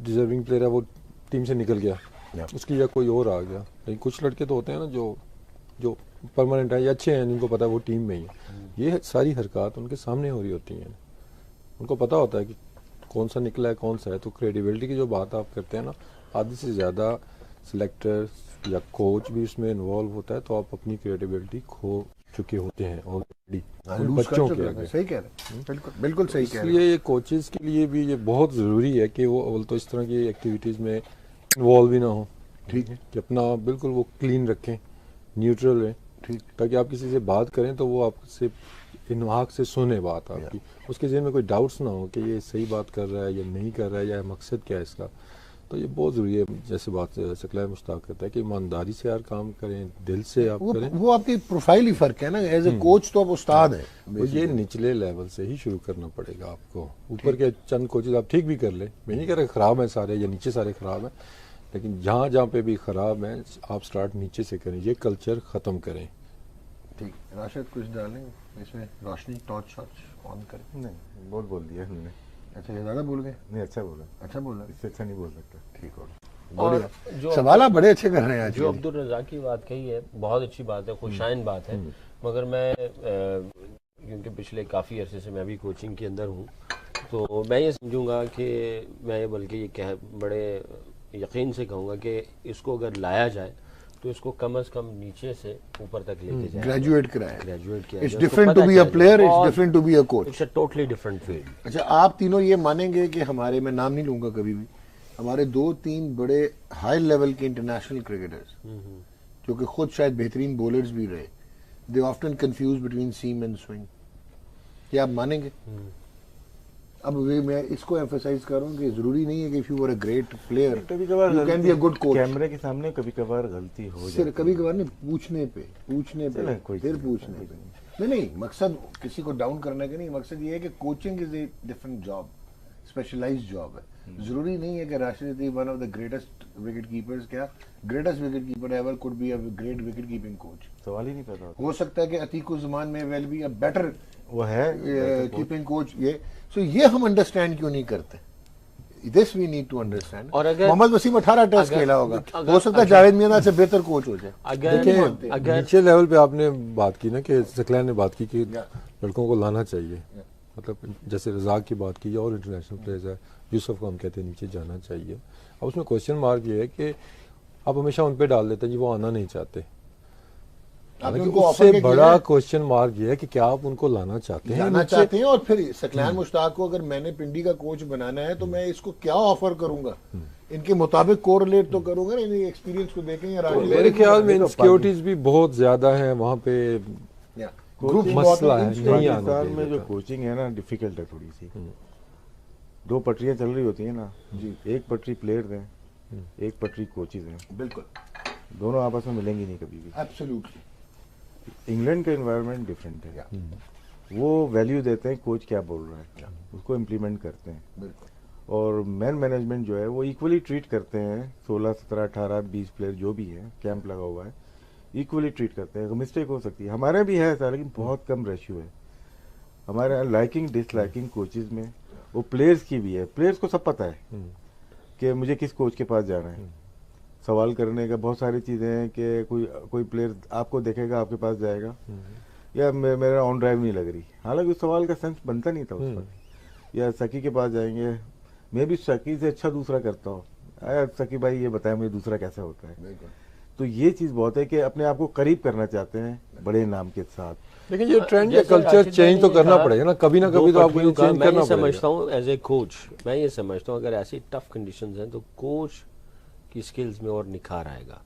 C: डिजर्विंग प्लेयर है वो टीम से निकल गया, उसकी जगह कोई और आ गया। लेकिन कुछ लड़के तो होते हैं ना जो परमानेंट है या अच्छे हैं, जिनको पता है वो टीम में ही है। ये सारी हरकत उनके सामने हो रही होती हैं, उनको पता होता है कि कौन सा निकला है कौन सा है। तो क्रेडिबिलिटी की जो बात आप करते हैं ना, आधे से ज़्यादा सिलेक्टर या कोच भी इसमें इन्वॉल्व होता है, तो आप अपनी क्रिएटिविटी खो चुके होते हैं ऑलरेडी बच्चों के आगे।
A: सही कह रहे हैं, बिल्कुल बिल्कुल सही कह रहे हैं।
C: इसलिए ये कोचेज़ के लिए भी ये बहुत ज़रूरी है कि वो अव्वल तो इस तरह की एक्टिविटीज़ में इन्वॉल्व ही ना हो,
A: ठीक है,
C: कि अपना बिल्कुल वो क्लीन रखें, न्यूट्रल रहें,
A: ठीक।
C: ताकि आप किसी से बात करें तो वो आपसे इन्वाक से सुने बात आपकी, उसके जहन में कोई डाउट्स ना हो कि ये सही बात कर रहा है या नहीं कर रहा है या मकसद क्या है इसका। तो ये बहुत ज़रूरी है, जैसे बात सकला मुश्ताक करता है कि ईमानदारी से यार काम करें, दिल से आप करें।
A: वो आपकी प्रोफाइल ही फर्क है ना, एज ए कोच तो आप उस्ताद हैं।
C: वो ये निचले लेवल से ही शुरू करना पड़ेगा आपको। ऊपर के चंद कोचेज आप ठीक भी कर ले, मैं नहीं कह रहा ख़राब है सारे या नीचे सारे ख़राब हैं, लेकिन जहाँ जहाँ पे भी ख़राब हैं आप स्टार्ट नीचे से करें, ये कल्चर ख़त्म करें।
A: ठीक, राशिद कुछ डालें इसमें, रोशनी टॉर्च ऑन करें।
B: नहीं, बहुत बोल दिया हमने।
A: अच्छा, ये ज़्यादा बोल गए?
B: नहीं, अच्छा बोला,
A: अच्छा बोला,
B: इससे अच्छा नहीं बोल सकता।
A: ठीक हो
D: और
A: गया।
D: जो
A: सवाल आप बड़े अच्छे कर रहे हैं आज।
D: जो अब्दुल रज़ाक की बात कही है बहुत अच्छी बात है, खुशाइन बात है, मगर मैं क्योंकि पिछले काफ़ी अरसे से मैं भी कोचिंग के अंदर हूँ, तो मैं ये समझूंगा कि मैं बल्कि ये कह बड़े यकीन से कहूँगा कि इसको अगर लाया जाए तो इसको कम से कम नीचे से ऊपर तक लेके जाए,
A: ग्रेजुएट कराया,
D: ग्रेजुएट किया।
A: It's different to be a player, it's different to be a coach.
D: It's a totally different field.
A: अच्छा, आप तीनों ये मानेंगे कि हमारे, मैं नाम नहीं लूंगा कभी भी, हमारे 2-3 बड़े हाई लेवल के इंटरनेशनल क्रिकेटर्स जो कि खुद शायद बेहतरीन बॉलर्स भी रहे, they often confuse between seam and swing, क्या आप मानेंगे? अब मैं इसको एम्फसाइज कर रहा हूँ कि जरूरी नहीं है कि if you are a great player
B: कभी कभार
A: you can be a good coach.
B: कैमरे के सामने कभी कभार गलती हो जाती है।
A: कभी कभार नहीं, पूछने पे
B: कोई
A: फिर पूछने पे नहीं, मकसद किसी को डाउन करने का नहीं, मकसद ये है कि coaching is a different job, specialised job है। जरूरी नहीं है कि Rashid one of the greatest wicket keepers, क्या greatest wicket keeper ever could be a great wicket keeping coach.
B: सवाल ही नहीं पैदा होता।
A: हो सकता है कि अतीकुज़्ज़मान में वेल बी अ बेटर
B: वो है
A: कीपिंग कोच। ये सो ये हम अंडरस्टैंड क्यों नहीं करते? This we need to understand.
D: और अगर
A: मोहम्मद वसीम 18 टेस्ट खेला होगा, हो सकता है जावेद मियां से बेहतर कोच हो जाए।
C: देखिए, नीचे लेवल पे आपने बात की ना कि सकलैन ने बात की कि लड़कों को लाना चाहिए, मतलब जैसे रज़ाक की बात की, और इंटरनेशनल प्लेयर्स है, यूसुफ को हम कहते हैं नीचे जाना चाहिए। अब उसमें क्वेश्चन मार्क ये है कि आप हमेशा उन पे डाल देते हैं जी वो आना नहीं चाहते। उससे बड़ा क्वेश्चन मार्क ये है कि क्या आप उनको लाना चाहते हैं?
A: और फिर सकलैन मुश्ताक को अगर मैंने पिंडी का कोच बनाना है तो मैं इसको क्या ऑफर करूंगा, इनके मुताबिक कोरिलेट तो करूंगा ना, इनके एक्सपीरियंस को देखेंगे।
C: तो मेरे ख्याल में इनसिक्योरिटीज भी बहुत ज्यादा है वहाँ पे,
A: ग्रुप
C: मसला है नहीं आना
B: पाकिस्तान में
C: चाहिए
B: जो
C: था।
B: कोचिंग है ना, डिफिकल्ट है थोड़ी सी। दो पटरियां चल रही होती है ना जी, एक पटरी प्लेयर्स हैं, एक पटरी कोचेज हैं,
A: बिल्कुल,
B: दोनों आपस में मिलेंगी नहीं कभी भी।
A: एब्सोल्युटली।
B: इंग्लैंड का एनवायरनमेंट डिफरेंट है, वो वैल्यू देते हैं कोच क्या बोल रहा है, उसको इम्प्लीमेंट करते हैं।
A: बिल्कुल।
B: और मैन मैनेजमेंट जो है वो इक्वली ट्रीट करते हैं, 16, 17, 18, 20 प्लेयर जो भी है, कैंप लगा हुआ है, इक्वली ट्रीट करते हैं। मिस्टेक हो सकती है, हमारे भी है ऐसा, लेकिन बहुत कम रेशियो है हमारे यहाँ। लाइकिंग डिसलाइकिंग कोचेज में वो प्लेयर्स की भी है, प्लेयर्स को सब पता है कि मुझे किस कोच के पास जाना है। सवाल करने का बहुत सारी चीज़ें हैं कि कोई प्लेयर आपको देखेगा आपके पास जाएगा, या मेरा ऑन ड्राइव नहीं लग रही, हालांकि उस सवाल का सेंस बनता नहीं था उस वक्त। या सकी के पास जाएंगे, मैं भी सकी से अच्छा दूसरा करता हूँ, अरे सकी भाई ये बताया मुझे दूसरा कैसा होता है। तो ये चीज़ बहुत है कि अपने आप को करीब करना चाहते हैं बड़े नाम के साथ।
C: लेकिन ये ट्रेंड या कल्चर चेंज तो करना पड़ेगा ना, कभी ना कभी तो आपको ये चेंज करना पड़ेगा।
D: समझता हूँ एज ए कोच, मैं ये समझता हूँ अगर ऐसी टफ कंडीशंस हैं तो कोच की स्किल्स में और निखार आएगा।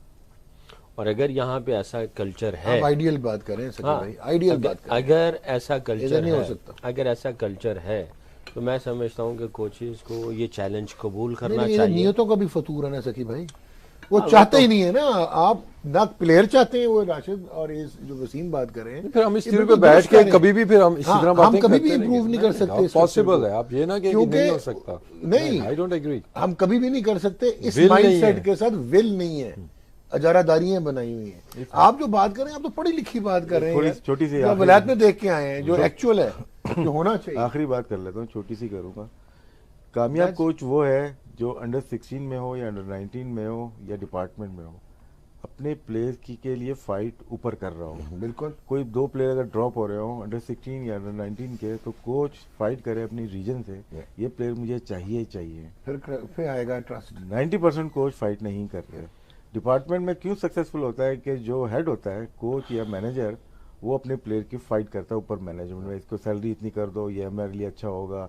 D: और अगर यहाँ पे ऐसा कल्चर है,
A: आइडियल बात करें सकी भाई, आइडियल बात करें,
D: अगर ऐसा कल्चर
A: नहीं
D: है,
A: हो सकता।
D: अगर ऐसा कल्चर है तो मैं समझता हूँ कि कोचेज को ये चैलेंज कबूल करना
A: नहीं,
D: चाहिए।
A: नियतों का भी फतूर है ना सकी भाई, वो चाहते ही नहीं है ना, आप ना प्लेयर चाहते हैं, वो राशिद और ये जो वसीम बात कर रहे हैं,
C: फिर हम इस चीज पे बैठ के कभी भी फिर हम इसी तरह बातें
A: हम कभी भी
C: करते
A: इंप्रूव नहीं कर सकते।
C: पॉसिबल है, आप ये ना कि नहीं हो सकता,
A: नहीं,
C: आई डोंट एग्री,
A: हम कभी भी नहीं कर सकते। इस
C: Will नहीं
A: माइंडसेट
C: है।
A: के साथ विल नहीं है, अजारादारियां बनाई हुई हैं। आप जो बात कर रहे हैं, आप तो पढ़ी लिखी बात कर रहे हैं,
B: छोटी सी
A: जो वलायत में देख के आए हैं, जो एक्चुअल है, जो होना चाहिए।
B: आखिरी बात कर लेता हूँ, छोटी सी करूँगा। कामयाब कोच वो है जो अंडर 16 में हो या अंडर 19 में हो या डिपार्टमेंट में हो, अपने प्लेयर की के लिए फाइट ऊपर कर रहा हूँ।
A: बिल्कुल।
B: कोई 2 प्लेयर अगर ड्रॉप हो रहे हो अंडर 16 या अंडर 19 के, तो कोच फाइट करे अपनी रीजन से, ये प्लेयर मुझे चाहिए ही चाहिए।
A: फिर आएगा ट्रस्ट।
B: 90% कोच फाइट नहीं करते। डिपार्टमेंट में क्यों सक्सेसफुल होता है कि जो हेड होता है कोच या मैनेजर, वो अपने प्लेयर की फाइट करता है ऊपर मैनेजमेंट में, इसको सैलरी इतनी कर दो, ये हमारे लिए अच्छा होगा।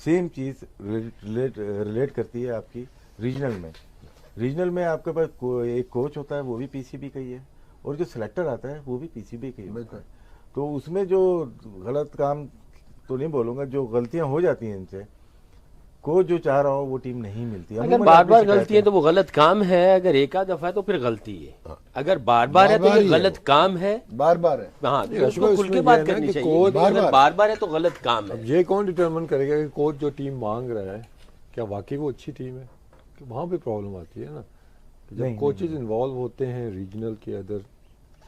B: सेम चीज़ रिलेट करती है आपकी रीजनल में। रीजनल में आपके पास एक कोच होता है, वो भी पीसीबी का ही है, और जो सिलेक्टर आता है वो भी पीसीबी का ही होता है। तो उसमें जो गलत काम तो नहीं बोलूँगा, जो गलतियाँ हो जाती हैं इनसे, कोच जो चाह रहा हो वो टीम नहीं मिलती।
D: अगर बार बार गलती है तो वो गलत काम है, अगर एक आध दफा है तो फिर गलती है, अगर बार बार है तो ये गलत काम है,
A: बार बार है।
D: हाँ, तो उसको खुल के बात करनी चाहिए। अगर बार बार है तो गलत काम है।
C: अब ये कौन डिटरमिन करेगा कि कोच जो टीम मांग रहा है क्या वाकई वो अच्छी टीम है? कि वहाँ पे प्रॉब्लम आती है ना, कि जब कोचेज इन्वॉल्व होते हैं रीजनल के अदर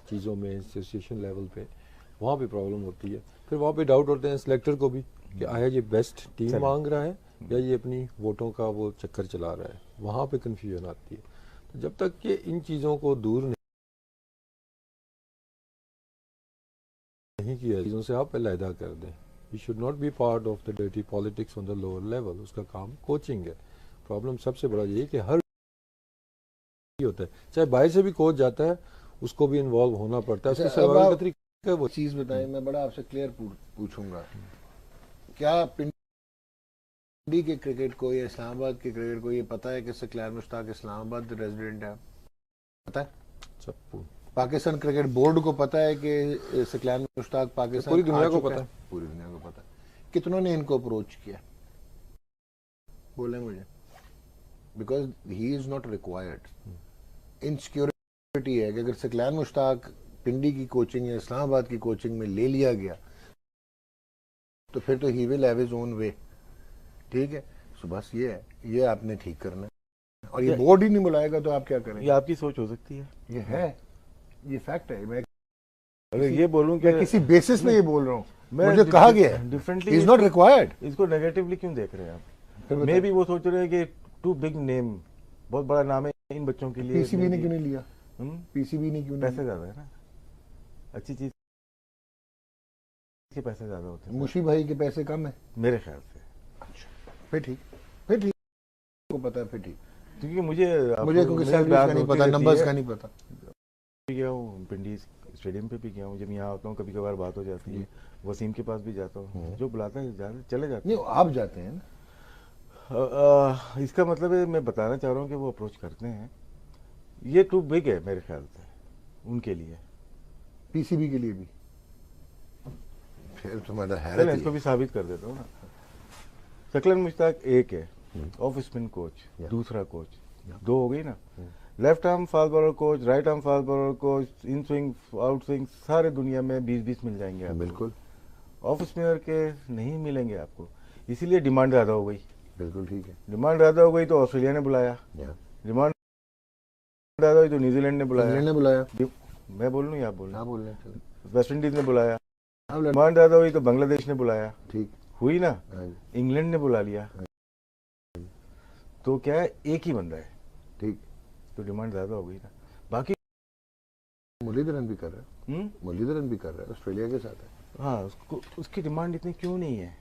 C: चीज़ों में, एसोसिएशन लेवल पे, वहाँ पे प्रॉब्लम होती है। फिर वहाँ पे डाउट होते हैं सिलेक्टर को भी कि आया ये बेस्ट टीम मांग रहा है या ये अपनी वोटों का वो चक्कर चला रहा है। वहाँ पे कन्फ्यूजन आती है। तो जब तक कि इन चीज़ों को दूर नहीं किया, चीज़ों से आप अलहदा कर दें। You should not be part of the dirty politics on the lower level. उसका काम कोचिंग है। प्रॉब्लम सबसे बड़ा ये है कि हर होता है, चाहे बाहर से भी कोच जाता है उसको भी इन्वॉल्व होना पड़ता है। उसके सर्वाइवल का तरीका वो
A: चीज़ बताएं। मैं बड़ा आपसे क्लियर पूछूंगा, क्या पिंडी के क्रिकेट को या इस्लामाबाद के क्रिकेट को ये पता है कि सिक्लैर मुश्ताक इस्लामाबाद रेजिडेंट है? पता है?
C: सब
A: पाकिस्तान क्रिकेट बोर्ड को पता है कि सिक्लैर मुश्ताक पाकिस्तान,
C: पूरी दुनिया को पता है।
A: पूरी दुनिया को पता है। कितनों ने इनको अप्रोच किया? बोले मुझे। Because he is not required. Insecurity है कि अगर सिक्लैर मुश्ताक पिंडी की कोचिंग या इस्लामाबाद की कोचिंग में ले लिया गया तो फिर तो he will have his own way. ठीक है, तो बस ये है, ये आपने ठीक करना है। और ये बोर्ड ही नहीं बुलाएगा तो आप क्या करेंगे?
B: ये आपकी सोच हो सकती है,
A: ये है, ये फैक्ट है। मैं
B: अगर ये बोलूं कि
A: किसी बेसिस पे ये बोल रहा हूँ, मुझे कहा गया है
B: डिफरेंटली
A: इज नॉट रिक्वायर्ड।
B: इसको नेगेटिवली क्यों देख रहे हैं आप? मे भी वो सोच रहे हैं कि टू बिग नेम, बहुत बड़ा नाम है इन बच्चों के लिए।
A: पीसीबी ने क्यों नहीं लिया? पीसीबी ने क्यों नहीं?
B: पैसे ज्यादा है ना, अच्छी चीज के पैसे ज्यादा होते हैं।
A: मुशी भाई के पैसे कम है
B: मेरे ख्याल से।
A: अच्छा, फिर ठीक को पता है, फिर ठीक।
B: क्योंकि मुझे
A: क्योंकि सैलरी का नहीं पता, नंबर्स का नहीं पता।
B: गया हूँ पिंडी स्टेडियम पे भी गया हूँ, जब यहाँ आता हूँ कभी कभार बात हो जाती है, वसीम के पास भी जाता हूँ, जो बुलाता है चले जाते हैं।
A: आप जाते हैं ना?
B: इसका मतलब है मैं बताना चाह रहा हूँ कि वो अप्रोच करते हैं। ये टू बिग है मेरे ख्याल से उनके लिए,
A: पीसीबी के लिए भी। फिर तुम्हारा हैरत,
B: इसको भी साबित कर देता हूँ ना। सिक्लैर मुश्ताक एक है ऑफ स्पिन कोच, दूसरा कोच, 2 हो गई ना। Left arm fast bowler coach, right arm fast bowler coach, in swing out swing सारे दुनिया में 20-20 मिल जाएंगे आपको।
A: बिल्कुल।
B: ऑफ स्पिनर के नहीं मिलेंगे आपको, इसीलिए डिमांड ज्यादा हो गई।
A: बिल्कुल ठीक है।
B: डिमांड ज्यादा हो गई तो ऑस्ट्रेलिया ने बुलाया, डिमांड ज्यादा हुई तो न्यूजीलैंड ने बुलाया। मैं बोल लूँ या आप बोल रहे?
A: हाँ, बोल रहे हैं।
B: वेस्ट इंडीज ने बुलाया। डिमांड ज्यादा हुई तो बांग्लादेश ने बुलाया।
A: ठीक
B: हुई ना, इंग्लैंड ने बुला लिया। तो क्या है, एक ही बंदा है,
A: ठीक,
B: तो डिमांड ज्यादा हो गई ना। बाकी
A: मुरलीधरन भी कर रहा है, मुरलीधरन भी कर रहा है, ऑस्ट्रेलिया के साथ है।
B: हाँ, उसकी डिमांड इतनी क्यों नहीं है?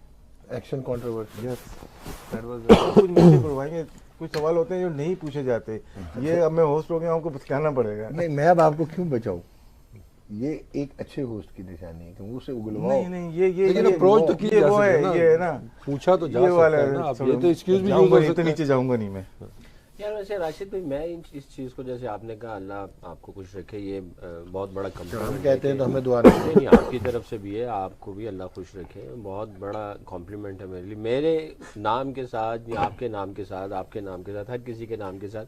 A: Action controversy.
B: यस, कुछ मुझसे करवाएंगे, कुछ सवाल होते हैं जो नहीं पूछे जाते। ये अब मैं होस्ट हो गया हूँ, आपको कहना पड़ेगा।
A: नहीं, मैं अब आपको क्यों बचाऊं? ये एक अच्छे होस्ट की निशानी है कि मुंह से उगलवाओ।
B: नहीं, ये
C: अप्रोच तो की जा
B: वो
C: सकती
B: है, ये है ना,
C: पूछा तो जा सकता है ना। आप ये तो एक्सक्यूज भी यूज कर सकते हैं।
B: नीचे जाऊंगा नहीं मैं।
D: यार वैसे राशिद भाई, मैं इस चीज़ को, जैसे आपने कहा अल्लाह आपको खुश रखे, ये बहुत बड़ा
A: हम कहते हैं तो हमें दुआ रखें।
D: नहीं, आपकी तरफ से भी है, आपको भी अल्लाह खुश रखे, बहुत बड़ा कॉम्प्लीमेंट है मेरे लिए। मेरे नाम के साथ या आपके नाम के साथ, आपके नाम के साथ, हर किसी के नाम के साथ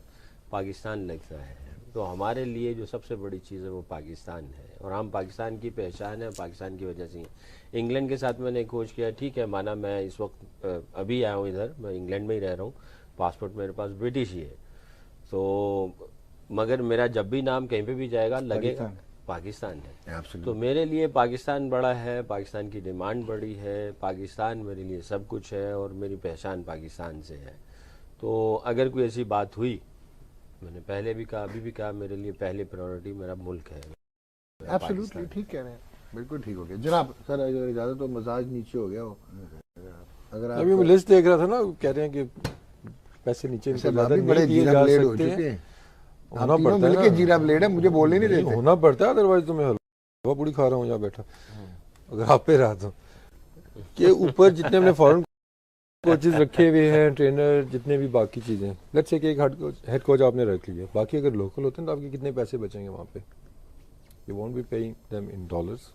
D: पाकिस्तान लगता है। तो हमारे लिए जो सबसे बड़ी चीज़ है वो पाकिस्तान है, और हम पाकिस्तान की पहचान है, पाकिस्तान की वजह से ही। इंग्लैंड के साथ मैंने कोच किया, ठीक है, माना मैं इस वक्त अभी आया हूँ इधर, मैं इंग्लैंड में ही रह रहा हूँ, पासपोर्ट मेरे पास ब्रिटिश ही है, तो मगर मेरा जब भी नाम कहीं पे भी जाएगा लगेगा पाकिस्तान है। तो मेरे लिए पाकिस्तान बड़ा है, पाकिस्तान की डिमांड बड़ी है, पाकिस्तान मेरे लिए सब कुछ है, और मेरी पहचान पाकिस्तान से है। तो अगर कोई ऐसी बात हुई मैंने पहले भी कहा, अभी भी कहा, मेरे लिए पहले प्रायोरिटी मेरा मुल्क है।
A: एब्सोल्युटली ठीक कह रहे हैं, बिल्कुल ठीक हो गया जनाब। सर अगर इजाजत तो मजाज नीचे हो गया हो, अगर
C: अभी मैं
A: आप
C: लिस्ट देख रहा था ना, कह रहे हैं कि पैसे नीचे इनसे ज्यादा
A: अभी बड़े
C: नहीं दिए
A: जीरा
C: जा
A: ब्लेड हो
C: सकते
A: चुके
C: हैं।
A: हैं,
C: होना
A: आप तीनों
C: पड़ता है
A: मिलके
C: ना।
A: जीरा ब्लेड है, मुझे बोलने नहीं देते।
C: होना पड़ता है, अदरवाइज तो मैं हलवा पूरी खा रहा हूँ यहाँ बैठा, अगर आप पे रहा तो। के ऊपर जितने हमने फॉरेन कोचेज रखे हुए हैं, ट्रेनर, जितने भी बाकी चीजें, लेट्स से कि एक हेड कोच आपने रख लिया, बाकी अगर लोकल होते हैं तो आपके कितने पैसे बचेंगे वहाँ पे? You want be paying them in dollars,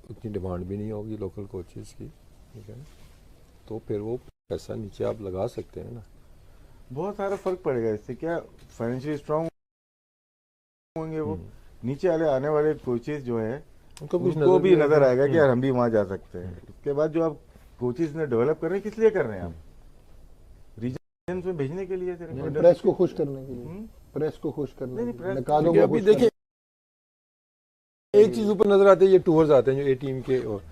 C: उतनी डिमांड भी नहीं होगी लोकल कोचेज की, ठीक है, तो फिर वो पैसा नीचे आप लगा सकते हैं ना।
B: बहुत सारा फर्क पड़ेगा इससे। क्या फाइनेंशियली स्ट्रांग होंगे वो, नीचे वाले आने वाले कोचेज जो है उनको भी नजर आएगा कि यार हम भी वहां जा सकते हैं। उसके बाद जो आप कोचेज ने डेवलप कर रहे हैं, किस लिए कर रहे हैं आप? रीजन में भेजने के लिए,
A: प्रेस को खुश करने के लिए, प्रेस को खुश करने के लिए, नकादों को
C: अभी
A: खुश
C: देखिए एक चीज ऊपर नजर आती है, ये टूर्स आते हैं जो ए टीम के, और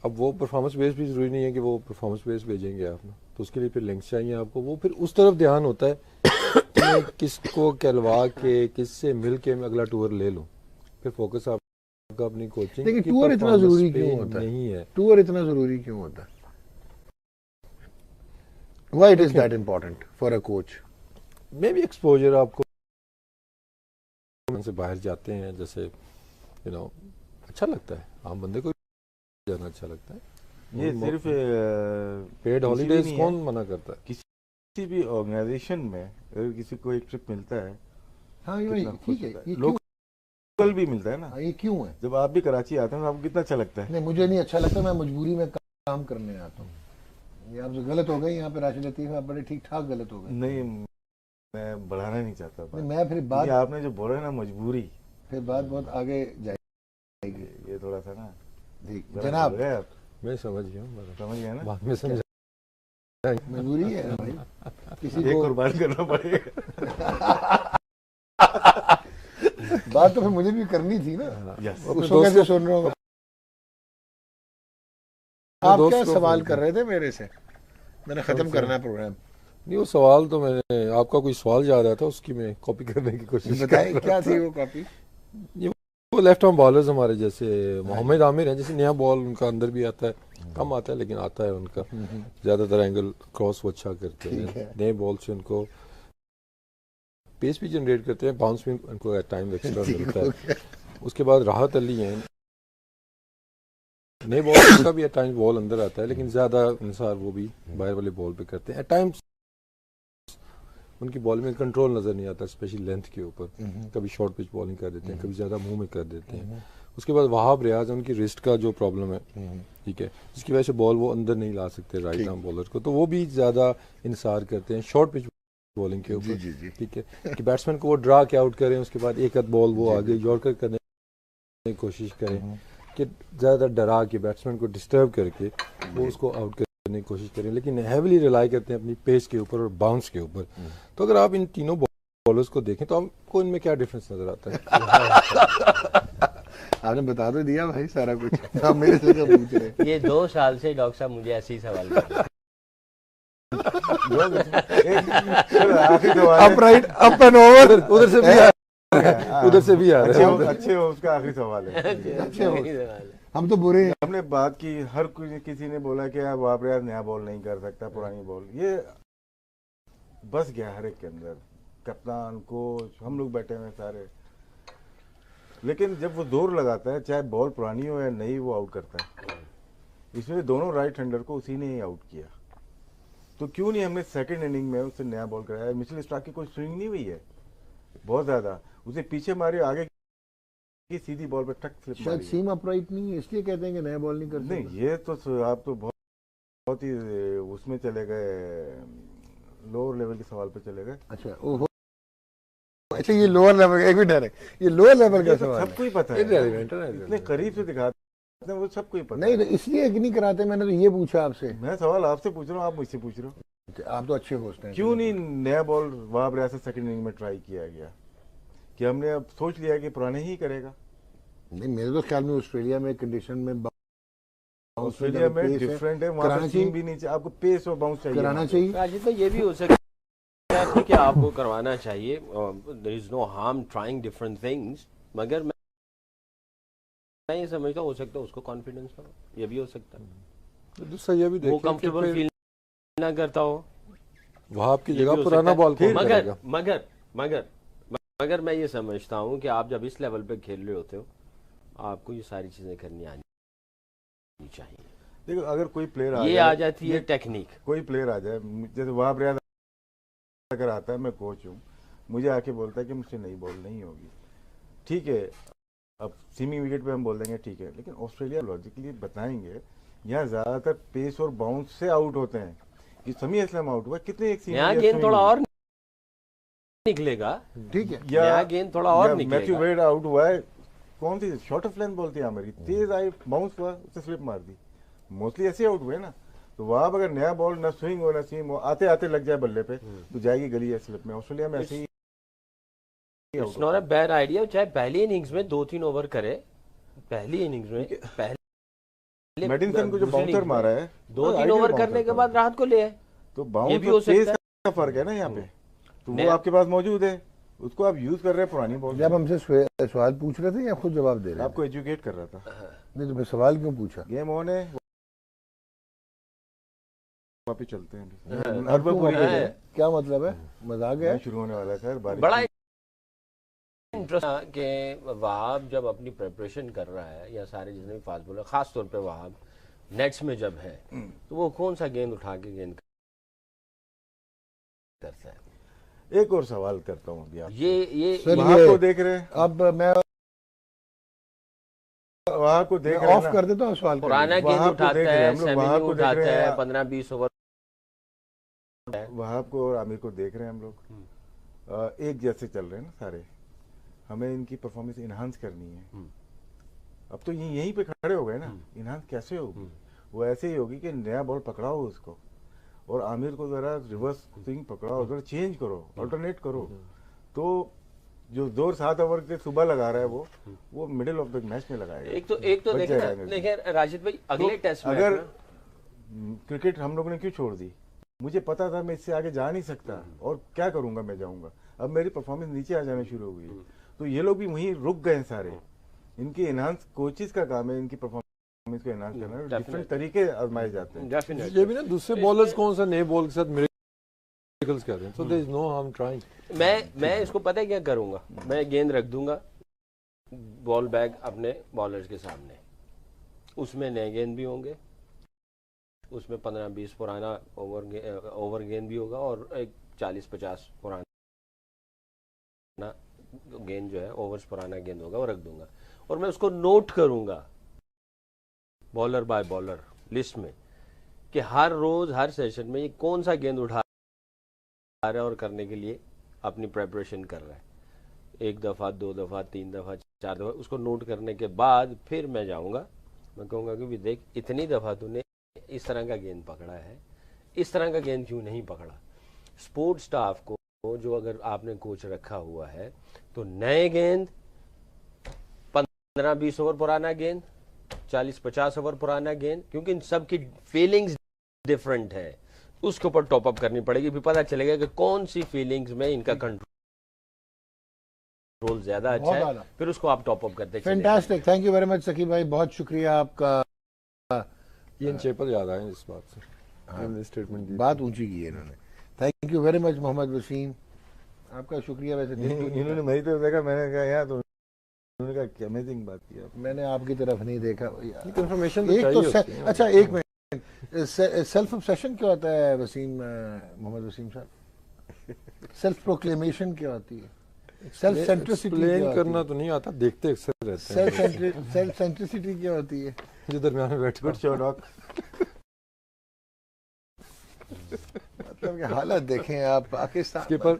C: अब वो परफॉर्मेंस बेस भी जरूरी नहीं है कि वो परफॉर्मेंस बेस भेजेंगे आप ना, तो उसके लिए फिर लिंक्स चाहिए आपको, वो फिर उस तरफ ध्यान होता है कि मैं किसको कहलवा के, किससे मिल के मैं अगला टूर ले लूं, फिर फोकस आपका अपनी कोचिंग।
A: लेकिन टूर इतना जरूरी क्यों होता है?
C: नहीं है
A: टूर इतना जरूरी क्यों होता है? Why it is that important for a coach?
C: May be exposure, आपको से बाहर जाते हैं, जैसे यू नो अच्छा लगता है, आम बंदे को जाना अच्छा लगता है।
B: ये सिर्फ
C: पेड हॉलीडेज कौन मना करता है?
B: किसी भी ऑर्गेनाइजेशन में अगर किसी को एक ट्रिप मिलता है,
A: हाँ ये
B: कितना
A: ठीक
B: खुश
A: है,
B: होता
A: ये
B: है।
A: क्यों?
B: लोकल भी मिलता है ना।
A: हाँ, ये क्यों है?
B: जब आप भी कराची आते हैं तो आपको कितना अच्छा लगता है।
A: नहीं मुझे नहीं अच्छा लगता, मैं मजबूरी में काम करने आता हूँ। ये आपसे गलत हो गई यहाँ पे राशिद लतीफ, आप बड़े ठीक ठाक गलत हो गए।
B: नहीं, मैं बढ़ाना नहीं चाहता बात।
A: नहीं, मैं फिर बात,
B: आपने जो बोला है ना मजबूरी,
A: फिर बात बहुत आगे जाएगी।
B: ये थोड़ा सा ना
A: ठीक
B: जरा
A: जनाब,
B: बोल गए आप,
C: मैं समझ गया हूँ,
B: समझ गए ना।
C: बाद में समझ
A: मजबूरी है भाई, किसी
B: एक
A: को
B: कुर्बान करना पड़ेगा।
A: बात तो फिर मुझे भी करनी थी ना।
B: यस,
A: उसको कैसे सुन रहा हूँ? आप
C: दोस्त
A: क्या
C: को
A: सवाल
C: फोन
A: कर रहे थे मेरे से? मैंने खत्म करना है प्रोग्राम।
C: नहीं, वो सवाल तो मैंने, आपका कोई सवाल याद आया था, उसकी मैं कॉपी करने की कोशिश कर
A: बताएं
C: रहा
A: क्या
C: था।
A: थी वो कॉपी?
C: वो लेफ्ट आर्म बॉलर्स हमारे जैसे मोहम्मद आमिर है, जैसे नया बॉल उनका अंदर भी आता है, कम आता है लेकिन आता है उनका, ज्यादातर एंगल क्रॉस वो अच्छा करते हैं, नए बॉल से उनको पेस भी जनरेट करते हैं, बाउंस भी उनको टाइम एक्स्ट्रा मिलता है। उसके बाद राहत अली हैं, नए बॉल का भी एट टाइम्स बॉल अंदर आता है, लेकिन ज्यादा इंसार वो भी बाहर वाले बॉल पे करते हैं। एट टाइम्स उनकी बॉल में कंट्रोल नजर नहीं आता, स्पेशली लेंथ के ऊपर, कभी शॉर्ट पिच बॉलिंग कर देते हैं, कभी ज्यादा मुंह में कर देते हैं। उसके बाद वहाब रियाज, उनकी रिस्ट का जो प्रॉब्लम है, ठीक है, जिसकी वजह से बॉल वो अंदर नहीं ला सकते राइट आर्म बॉलर को, तो वो भी ज्यादा इंसार करते हैं शॉर्ट पिच बॉलिंग के ऊपर, ठीक है, कि बैट्समैन को वो ड्रा के आउट करें, उसके बाद एक आध बॉल वो आगे यॉर्कर करने की कोशिश करें, कि ज़्यादा डरा के बैट्समैन को डिस्टर्ब करके वो उसको आउट करने की कोशिश करें, लेकिन हैवीली रिलाई करते हैं अपनी पेस के ऊपर और बाउंस के ऊपर। तो अगर आप इन तीनों बॉलर्स को देखें तो आपको इनमें क्या डिफरेंस नजर आता है?
A: आपने बता तो दिया भाई सारा कुछ, आप मेरे से क्या पूछ रहे हैं?
D: ये 2 साल से डॉक्टर साहब मुझे ऐसे ही सवाल कर रहे हैं।
B: आखिरी सवाल
A: अपराइट, अप एंड ओवर,
C: उधर से भी उधर से भी आ रहे हैं।
B: अच्छे हो, उसका आखिरी सवाल है।
A: अच्छे हो, हम तो बुरे हैं।
B: हमने बात की, हर किसी ने बोला कि यार बाप रे यार नया बॉल नहीं कर सकता, पुरानी बॉल, ये बस गया हर एक के अंदर, कप्तान, कोच, हम लोग बैठे हुए सारे। लेकिन जब वो जोर लगाता है, चाहे बॉल पुरानी हो या नई, वो आउट करता है। इसमें दोनों राइट हैंडर को उसी ने ही आउट किया, तो क्यों नहीं हमने सेकंड इनिंग में उससे नया बॉल कराया? मिचेल स्टार्क की कोई स्विंग नहीं हुई है बहुत ज्यादा, उसे पीछे मारी, आगे की सीधी बॉल पे टक फ्लिप
A: शायद
B: मारी।
A: सीम अपराइट नहीं है, इसलिए कहते हैं कि नया बॉल नहीं कर सकते।
B: नहीं, ये तो आप तो बहुत ही उसमें चले गए, लोअर लेवल के सवाल पे चले गए।
A: अच्छा ओहो, अच्छा ये लोअर लेवल, एक मिनट है, ये लोअर लेवल का सवाल है।
B: सबको ही पता है, इतने करीब से दिखाते हैं, वो सबको ही पता
A: नहीं, तो इसलिए नहीं कराते, मैंने तो ये पूछा आपसे।
B: मैं सवाल आपसे पूछ रहा हूँ, आप मुझसे पूछ रहे हो।
A: आप तो अच्छे होस्ट हैं।
B: क्यों नहीं नया बॉल वहां पर ऐसा सेकंड इनिंग में ट्राई किया गया? कि हमने अब सोच लिया कि पुराने ही करेगा।
A: नहीं, मेरे तो ख्याल में ऑस्ट्रेलिया में कंडीशन में,
B: ऑस्ट्रेलिया में डिफरेंट है, वहाँ पे सीम भी नहीं चाहिए, आपको पेस और बाउंस चाहिए,
A: कराना चाहिए।
D: राजीव भाई ये भी हो सकता ठीक है आपको करवाना चाहिए, there is no harm trying different things, मगर मैं ये समझता हूँ हो सकता है उसको कॉन्फिडेंस ना हो, ये भी हो सकता है
C: तो दूसरा ये भी
D: वो
C: देखिए
D: कंफर्टेबल फील ना करता हो,
C: वहां आपकी
D: ये भी
C: जगह
D: हो
C: पुराना
D: सकता है।
C: बॉल कौन
D: मगर
C: करेगा?
D: मगर मगर मगर मैं ये समझता हूँ कि आप जब इस लेवल पे खेल रहे होते हो आपको ये सारी चीजें करनी आनी चाहिए।
B: देखो अगर कोई प्लेयर
D: ये आ जाती है टेक्निक।
B: कोई प्लेयर आ जाए, जैसे वहाब रियाज अगर आता है, मैं कोच हूँ, मुझे आके बोलता है कि मुझसे नई बॉल नहीं होगी, ठीक है, अब सीमिंग विकेट पे हम बोल देंगे ठीक है, लेकिन ऑस्ट्रेलिया लॉजिकली बताएंगे यहाँ ज्यादातर पेस और बाउंस से आउट होते हैं। कि समी असलम आउट हुआ, कितने एक
D: यहाँ गेंद थोड़ा और निकलेगा,
A: ठीक है,
D: यहाँ गेंद थोड़ा और
B: मैथ्यू
D: निकलेगा।
B: वेड आउट हुआ है, कौन सी शॉर्ट ऑफ लेंथ बोलती है आमिर की, तेज आई बाउंस हुआ, उससे स्लिप मार दी, मोस्टली ऐसे आउट हुए ना। तो वहां अगर नया बॉल ना स्विंग हो ना सीम हो, आते आते लग जाए बल्ले पे तो जाएगी गली है स्लिप में। ऑस्ट्रेलिया में ऐसे ही
D: it's not a bad idea, चाहे पहली इनिंग्स में 2-3 ओवर करे, पहली इनिंग्स में पहले
B: मेडिसन को जो बाउंसर मारा है
D: 2-3 ओवर करने के बाद राहत को ले आए,
B: तो
D: ये
B: बाउंस
D: भी हो
B: और पेस
D: सकता
B: का फर्क है ना यहाँ पे, तो वो
D: नया-
B: आपके पास मौजूद है, उसको आप यूज कर रहे हैं पुरानी बॉल।
A: जब हमसे सवाल पूछ रहे थे या खुद जवाब दे रहे थे?
B: आपको एजुकेट कर रहा था।
A: नहीं तो मैं सवाल क्यों पूछा?
B: गेम ऑन है, वापस चलते हैं।
A: आपको
B: अर्बन पूरी
A: मतलब
B: के
A: है?
B: लिए
A: क्या मतलब है? मजाक है?
B: शुरू होने वाला है सर, बारिश
D: बड़ा इंटरेस्ट कि वहाब जब अपनी प्रिपरेशन कर रहा है या सारे जितने भी फास्ट बॉलर, खास तौर पे वहाब नेट्स में जब है तो वो कौन सा गेंद उठा के गेंद करता है।
B: एक और सवाल करता हूँ अभी आप,
D: ये
A: सर,
B: वहां
A: ये-
B: को देख रहे हैं,
A: अब मैं
B: वहां को देख रहे हैं
A: ऑफ
B: ना?
A: कर देता हूँ सवाल करने
D: पुराना
A: को।
D: गेंद
B: वहां को
D: उठाता
B: देख रहे हैं
D: है,
B: हम लोग,
D: सेमी
B: वहां
D: में
B: को देख
D: उठाता
B: रहे हैं।
D: है, 15-20 ओवर।
B: वहाब को और आमिर को देख रहे हैं हम लोग, एक जैसे चल रहे हैं ना सारे, हमें इनकी परफॉर्मेंस इनहांस करनी है। अब तो ये यहीं पे खड़े हो गए ना, इनहांस कैसे होगी? वो ऐसे ही होगी कि नया बॉल पकड़ाओ उसको, और आमिर को जरा रिवर्स स्विंग पकड़ाओ, जरा चेंज करो, अल्टरनेट करो, तो जो जोर 7 ओवर के सुबह लगा रहा है वो मिडिल ऑफ द मैच में लगाएगा।
D: एक तो
B: बच
D: देखें
B: जाएगा
D: ना,
B: energy।
D: देखें राशिद भाई, अगले टेस्ट मैच
B: अगर
D: में
B: क्रिकेट हम लोगों ने क्यों छोड़ दी, मुझे पता था मैं इससे आगे जा नहीं सकता, और क्या करूंगा, मैं जाऊंगा, अब मेरी परफॉर्मेंस नीचे आ जाना शुरू हो गई। तो ये लोग भी वहीं रुक गए सारे, इनके एनहांस कोचेस का काम है इनकी परफॉर्मेंस को एनहांस करना, डिफरेंट तरीके आजमाए जाते हैं।
D: डेफिनेटली
C: ये भी ना दूसरे बॉलर्स कौन सा नए बॉल के साथ मिरेकल्स कर रहे हैं, so there is no harm trying.
D: मैं इसको पता है क्या करूंगा, मैं गेंद रख दूंगा बॉल बैग अपने बॉलर्स के सामने, उसमें नए गेंद भी होंगे, उसमें 15-20 पुराना ओवर गेंद भी होगा, और एक 40-50 पुराना गेंद जो है ओवर्स पुराना गेंद होगा वो रख दूंगा, और मैं उसको नोट करूंगा बॉलर बाय बॉलर लिस्ट में कि हर रोज हर सेशन में ये कौन सा गेंद उठा रहा है और करने के लिए अपनी प्रेपरेशन कर रहा है, 1 दफा 2 दफा 3 दफा 4 दफा, उसको नोट करने के बाद फिर मैं जाऊंगा, मैं कहूंगा कि भी देख इतनी दफा तूने इस तरह का गेंद पकड़ा है, इस तरह का गेंद क्यों नहीं पकड़ा। स्पोर्ट्स स्टाफ को जो अगर आपने कोच रखा हुआ है तो नए गेंद, 15-20 ओवर पुराना गेंद, 40-50 ओवर पुराना गेंद, क्योंकि इन सब की फीलिंग्स डिफरेंट है, उसके ऊपर टॉप अप करनी पड़ेगी, फिर पता चलेगा कि कौन सी फीलिंग्स में इनका कंट्रोल ज्यादा अच्छा
A: बहुत
D: है,
A: आला।
D: फिर उसको आप टॉप अप करते चले
A: fantastic, thank you very much Saqib भाई, बहुत शुक्रिया आपका।
C: ये चेपल याद आए इस बात से, इन्होंने स्टेटमेंट दी।
A: बात ऊंची की है इन्होंने। Thank you very much Mohammad Wasim, आपका शुक्रिया। वैसे दिल क्यों नहीं
B: इन्होंने मेरी तरफ देखा, मैंने कहा यार, तो उन्होंने कहा क्या अमेजिंग बात की आपने।
A: मैंने आपकी तरफ नहीं देखा।
C: कंफर्मेशन तो
A: एक
C: चाहिए
A: तो
C: होती है।
A: अच्छा एक मिनट, सेल्फ ऑब्सेशन क्या होता है वसीम, मोहम्मद वसीम साहब? सेल्फ प्रोक्लेमेशन क्या होती है? सेल्फ सेंट्रिसिटी
C: एक्सप्लेन करना तो नहीं आता, देखते अक्सर रहते हैं
A: सेल्फ सेंट्रिसिटी क्या होती है?
C: जो दरमियान में बैठे।
B: Good show dog.
A: मतलब कि हालत देखें आप,
C: स्कीपर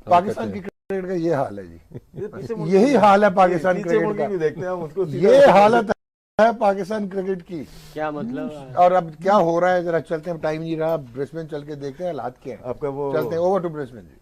A: पाकिस्तान की क्रिकेट का ये हाल है जी,
B: पीछे मुड़
A: यही
B: के-
A: हाल है पाकिस्तान
B: पीछे
A: क्रिकेट
B: मुड़ के
A: का।
B: भी देखते हैं हम उसको,
A: ये हालत है पाकिस्तान क्रिकेट की।
D: क्या मतलब
A: और अब क्या हो रहा है जरा चलते हैं, टाइम नहीं रहा, ब्रिस्बेन चल के देखते हैं हालात क्या है।
B: आपका वो
A: चलते हैं ओवर टू ब्रिस्बेन जी।